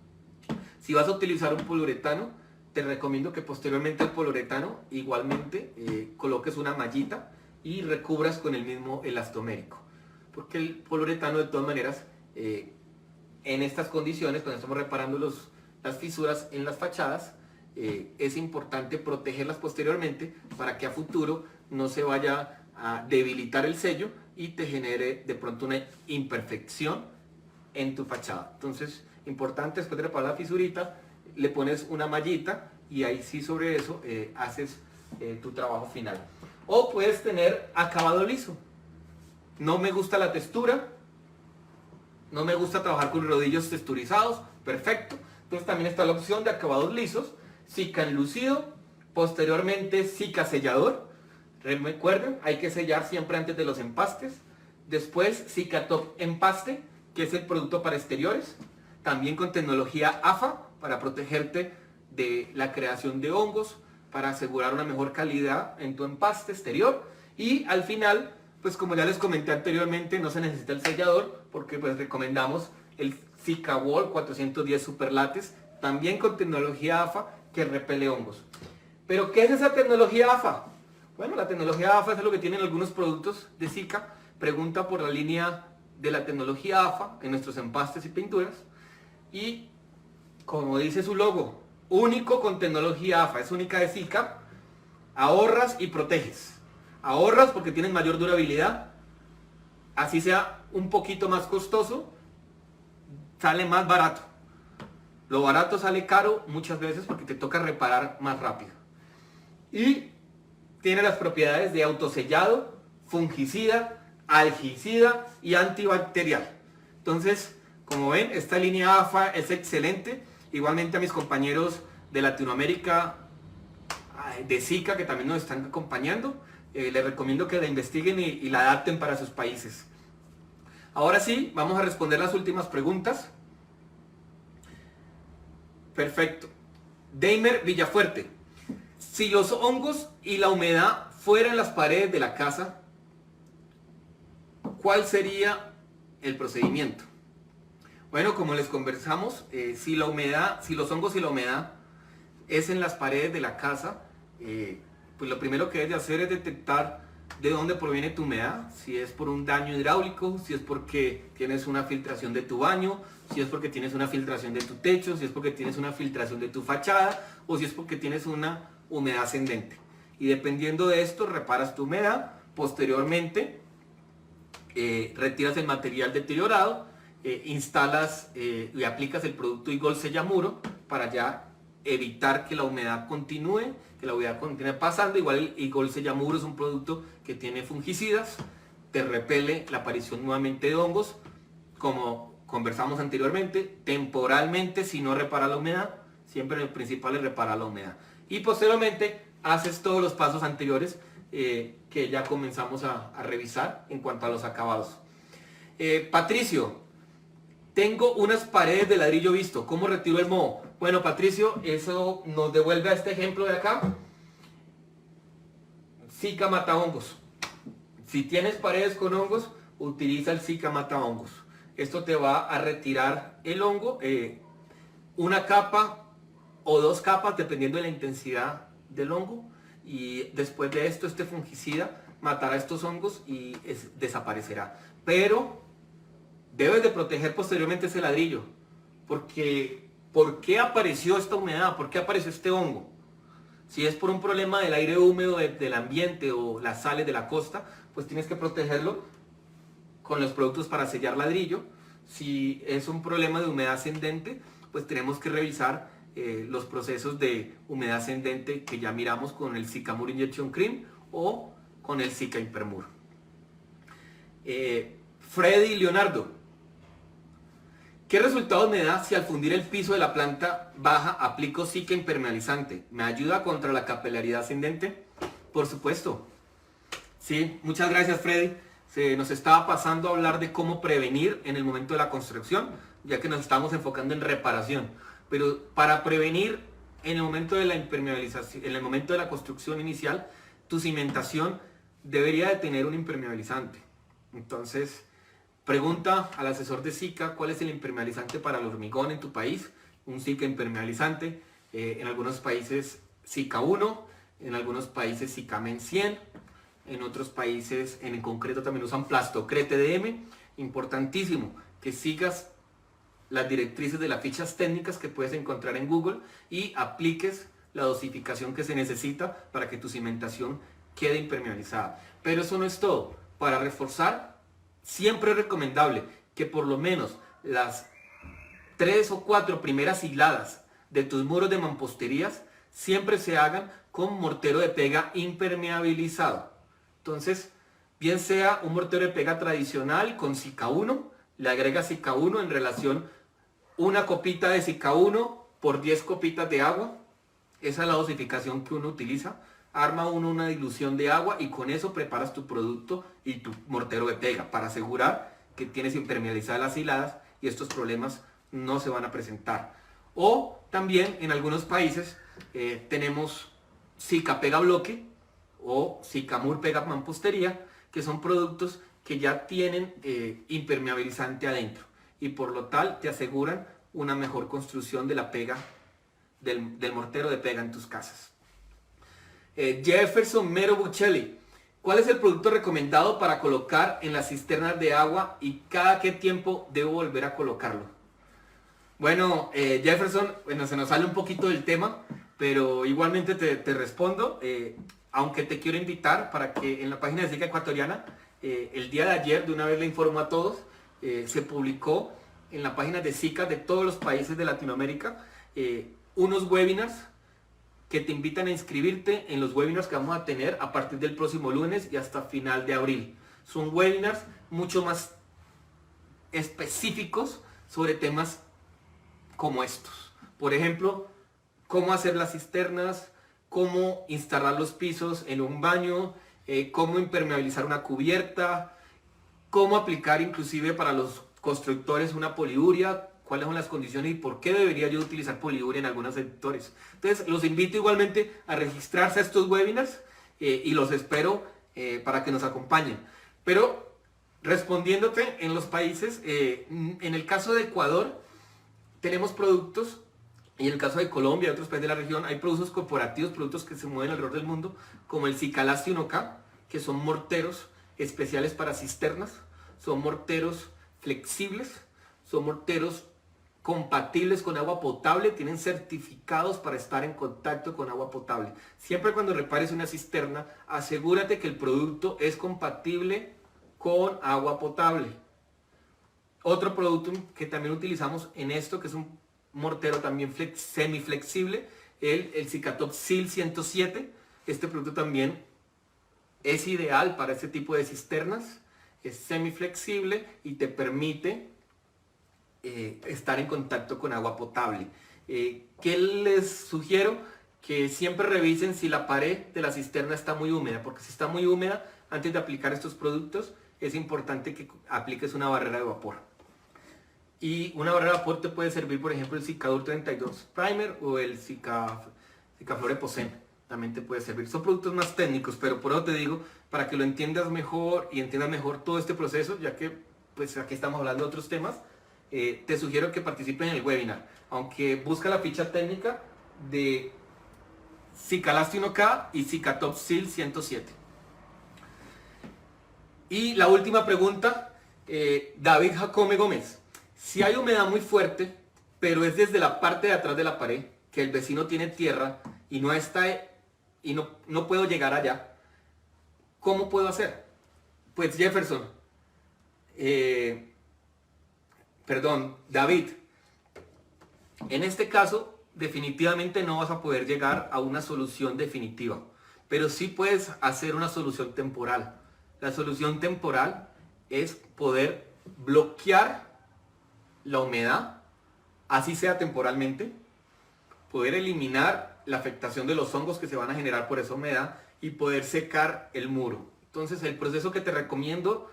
Si vas a utilizar un poliuretano, te recomiendo que posteriormente al poliuretano igualmente coloques una mallita y recubras con el mismo elastomérico, porque el poliuretano de todas maneras en estas condiciones, cuando estamos reparando las fisuras en las fachadas, es importante protegerlas posteriormente para que a futuro no se vaya a debilitar el sello y te genere de pronto una imperfección en tu fachada. Entonces, importante, después de reparar la fisurita, le pones una mallita y ahí sí sobre eso haces tu trabajo final. O puedes tener acabado liso. No me gusta la textura, no me gusta trabajar con rodillos texturizados, perfecto. Entonces también está la opción de acabados lisos, Sika enlucido, posteriormente Sika sellador. Recuerden, hay que sellar siempre antes de los empastes. Después Sika top empaste, que es el producto para exteriores, también con tecnología AFA para protegerte de la creación de hongos, para asegurar una mejor calidad en tu empaste exterior. Y al final, pues como ya les comenté anteriormente, no se necesita el sellador porque pues recomendamos el Sikawall 410 Super Látex también con tecnología AFA que repele hongos. ¿Pero qué es esa tecnología AFA? Bueno, la tecnología AFA es lo que tienen algunos productos de Sika. Pregunta por la línea de la tecnología AFA en nuestros empastes y pinturas. Y como dice su logo, único con tecnología AFA, es única de Sika. Ahorras y proteges. Ahorras porque tienes mayor durabilidad. Así sea un poquito más costoso, sale más barato. Lo barato sale caro muchas veces porque te toca reparar más rápido. Y tiene las propiedades de autosellado, fungicida, algicida y antibacterial. Entonces, como ven, esta línea AFA es excelente. Igualmente a mis compañeros de Latinoamérica, de Sika, que también nos están acompañando, les recomiendo que la investiguen y la adapten para sus países. Ahora sí, vamos a responder las últimas preguntas. Perfecto. Deimer Villafuerte. Si los hongos y la humedad fueran las paredes de la casa, ¿cuál sería el procedimiento? Bueno, como les conversamos, si los hongos y la humedad es en las paredes de la casa, pues lo primero que debes de hacer es detectar de dónde proviene tu humedad, si es por un daño hidráulico, si es porque tienes una filtración de tu baño, si es porque tienes una filtración de tu techo, si es porque tienes una filtración de tu fachada o si es porque tienes una humedad ascendente. Y dependiendo de esto, reparas tu humedad. Posteriormente, retiras el material deteriorado, instalas y aplicas el producto Igol Sellamuro para ya evitar que la humedad continúe, pasando. Igual el Igol Sellamuro es un producto que tiene fungicidas, te repele la aparición nuevamente de hongos, como conversamos anteriormente, temporalmente si no repara la humedad, siempre el principal es reparar la humedad. Y posteriormente haces todos los pasos anteriores que ya comenzamos a revisar en cuanto a los acabados. Patricio, tengo unas paredes de ladrillo visto, ¿cómo retiro el moho? Bueno, Patricio, eso nos devuelve a este ejemplo de acá. Sika mata hongos. Si tienes paredes con hongos, utiliza el Sika mata hongos. Esto te va a retirar el hongo, una capa o dos capas dependiendo de la intensidad del hongo, y después de esto este fungicida matará estos hongos y desaparecerá. Pero debes de proteger posteriormente ese ladrillo, porque ¿por qué apareció esta humedad? ¿Por qué apareció este hongo? Si es por un problema del aire húmedo del ambiente o las sales de la costa, pues tienes que protegerlo con los productos para sellar ladrillo. Si es un problema de humedad ascendente, pues tenemos que revisar los procesos de humedad ascendente que ya miramos con el Sycamore Injection Cream o con el Sika Impermur. Freddy Leonardo, ¿qué resultados me da si al fundir el piso de la planta baja aplico Sika impermeabilizante? ¿Me ayuda contra la capilaridad ascendente? Por supuesto. Sí, muchas gracias, Freddy. Se nos estaba pasando a hablar de cómo prevenir en el momento de la construcción, ya que nos estamos enfocando en reparación. Pero para prevenir en el momento de la impermeabilización, en el momento de la construcción inicial, tu cimentación debería de tener un impermeabilizante. Entonces, pregunta al asesor de Sika cuál es el impermeabilizante para el hormigón en tu país. Un Sika impermeabilizante, en algunos países Sika 1, en algunos países Sikamen 100, en otros países en concreto también usan Plastocre TDM. Importantísimo que sigas las directrices de las fichas técnicas que puedes encontrar en Google y apliques la dosificación que se necesita para que tu cimentación quede impermeabilizada. Pero eso no es todo. Para reforzar, siempre es recomendable que por lo menos las 3 o 4 primeras hiladas de tus muros de mamposterías siempre se hagan con mortero de pega impermeabilizado. Entonces, bien sea un mortero de pega tradicional con Sika 1, le agregas Sika 1 en relación una copita de Sika 1 por 10 copitas de agua. Esa es la dosificación que uno utiliza. Arma uno una dilución de agua y con eso preparas tu producto y tu mortero de pega para asegurar que tienes impermeabilizadas las hiladas y estos problemas no se van a presentar. O también en algunos países tenemos Sika pega bloque o Sycamore pega mampostería, que son productos que ya tienen impermeabilizante adentro y por lo tal te aseguran una mejor construcción de la pega, del mortero de pega en tus casas. Jefferson Mero Buccelli, ¿cuál es el producto recomendado para colocar en las cisternas de agua y cada qué tiempo debo volver a colocarlo? Bueno, Jefferson, bueno, se nos sale un poquito del tema, pero igualmente te respondo, aunque te quiero invitar para que en la página de SICA Ecuatoriana, el día de ayer, de una vez le informo a todos, se publicó en la página de SICA de todos los países de Latinoamérica unos webinars que te invitan a inscribirte en los webinars que vamos a tener a partir del próximo lunes y hasta final de abril. Son webinars mucho más específicos sobre temas como estos. Por ejemplo, cómo hacer las cisternas, cómo instalar los pisos en un baño, cómo impermeabilizar una cubierta, cómo aplicar inclusive para los constructores una poliuria, cuáles son las condiciones y por qué debería yo utilizar poliuria en algunos sectores. Entonces, los invito igualmente a registrarse a estos webinars y los espero para que nos acompañen. Pero, respondiéndote, en los países, en el caso de Ecuador, tenemos productos, y en el caso de Colombia y otros países de la región, hay productos corporativos, productos que se mueven alrededor del mundo, como el Cicalasti 1K, que son morteros especiales para cisternas, son morteros flexibles, son morteros compatibles con agua potable, tienen certificados para estar en contacto con agua potable. Siempre cuando repares una cisterna, asegúrate que el producto es compatible con agua potable. Otro producto que también utilizamos en esto, que es un mortero también semiflexible, el Cicatop Seal 107. Este producto también es ideal para este tipo de cisternas, es semiflexible y te permite estar en contacto con agua potable. ¿Qué les sugiero? Que siempre revisen si la pared de la cisterna está muy húmeda, porque si está muy húmeda, antes de aplicar estos productos, es importante que apliques una barrera de vapor. Y una barrera de vapor te puede servir, por ejemplo, el Cicadur 32 Primer o el Cicaflor Epoxen. También te puede servir. Son productos más técnicos, pero por eso te digo, para que lo entiendas mejor y entiendas mejor todo este proceso, ya que pues aquí estamos hablando de otros temas, te sugiero que participes en el webinar. Aunque busca la ficha técnica de Cicalasti 1K y Cicatop Seal 107. Y la última pregunta, David Jacome Gómez. Si hay humedad muy fuerte, pero es desde la parte de atrás de la pared, que el vecino tiene tierra y no puedo llegar allá, ¿cómo puedo hacer? Pues Jefferson, David, en este caso definitivamente no vas a poder llegar a una solución definitiva, pero sí puedes hacer una solución temporal. La solución temporal es poder bloquear la humedad, así sea temporalmente, poder eliminar la afectación de los hongos que se van a generar por esa humedad y poder secar el muro. Entonces el proceso que te recomiendo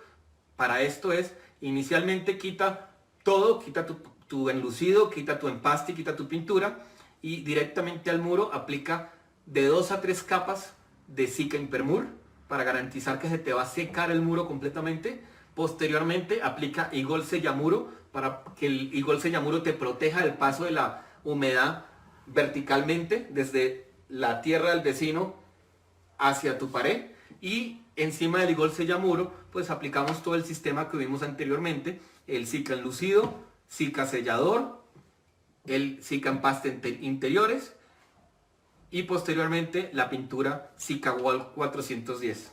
para esto es, inicialmente quita todo, quita tu enlucido, quita tu empaste, quita tu pintura y directamente al muro aplica de 2 a 3 capas de Cica Impermur para garantizar que se te va a secar el muro completamente. Posteriormente aplica Igol Sellamuro para que el Igol Sellamuro te proteja del paso de la humedad verticalmente desde la tierra del vecino hacia tu pared, y encima del Igol Sellamuro pues aplicamos todo el sistema que vimos anteriormente, el Cica enlucido, Cica sellador, el Cica empaste interiores y posteriormente la pintura Cica Wall 410.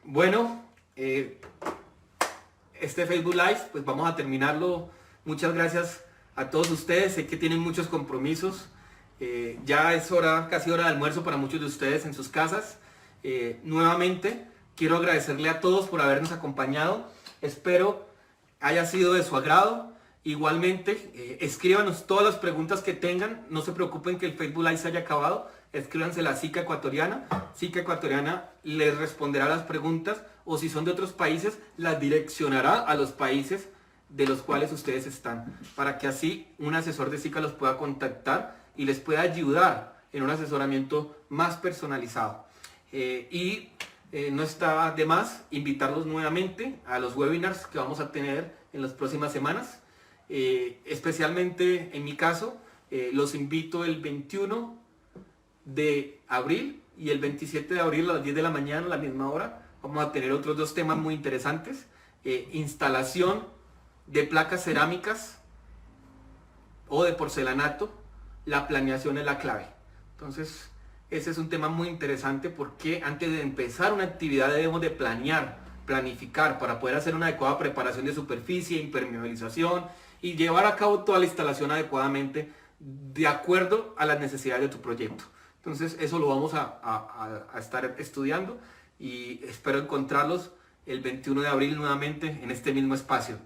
Bueno, este Facebook Live pues vamos a terminarlo. Muchas gracias a todos ustedes, sé que tienen muchos compromisos, ya es hora, casi hora de almuerzo para muchos de ustedes en sus casas. Nuevamente quiero agradecerle a todos por habernos acompañado, espero haya sido de su agrado. Igualmente, escríbanos todas las preguntas que tengan, no se preocupen que el Facebook Live se haya acabado, escríbanse a Cica Ecuatoriana, Cica Ecuatoriana les responderá las preguntas, o si son de otros países, las direccionará a los países de los cuales ustedes están, para que así un asesor de Cica los pueda contactar y les pueda ayudar en un asesoramiento más personalizado. No está de más invitarlos nuevamente a los webinars que vamos a tener en las próximas semanas. especialmente en mi caso, los invito el 21 de abril y el 27 de abril a las 10 de la mañana, a la misma hora. Vamos a tener otros dos temas muy interesantes. Instalación de placas cerámicas o de porcelanato. La planeación es la clave. Entonces, ese es un tema muy interesante porque antes de empezar una actividad debemos de planificar para poder hacer una adecuada preparación de superficie, impermeabilización y llevar a cabo toda la instalación adecuadamente de acuerdo a las necesidades de tu proyecto. Entonces eso lo vamos a estar estudiando y espero encontrarlos el 21 de abril nuevamente en este mismo espacio.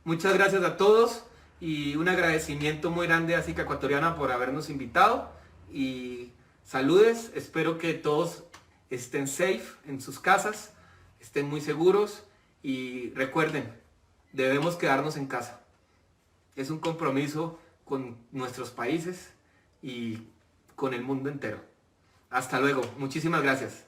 Muchas gracias a todos y un agradecimiento muy grande a SICA Ecuatoriana por habernos invitado y saludes, espero que todos estén safe en sus casas, estén muy seguros y recuerden, debemos quedarnos en casa. Es un compromiso con nuestros países y con el mundo entero. Hasta luego, muchísimas gracias.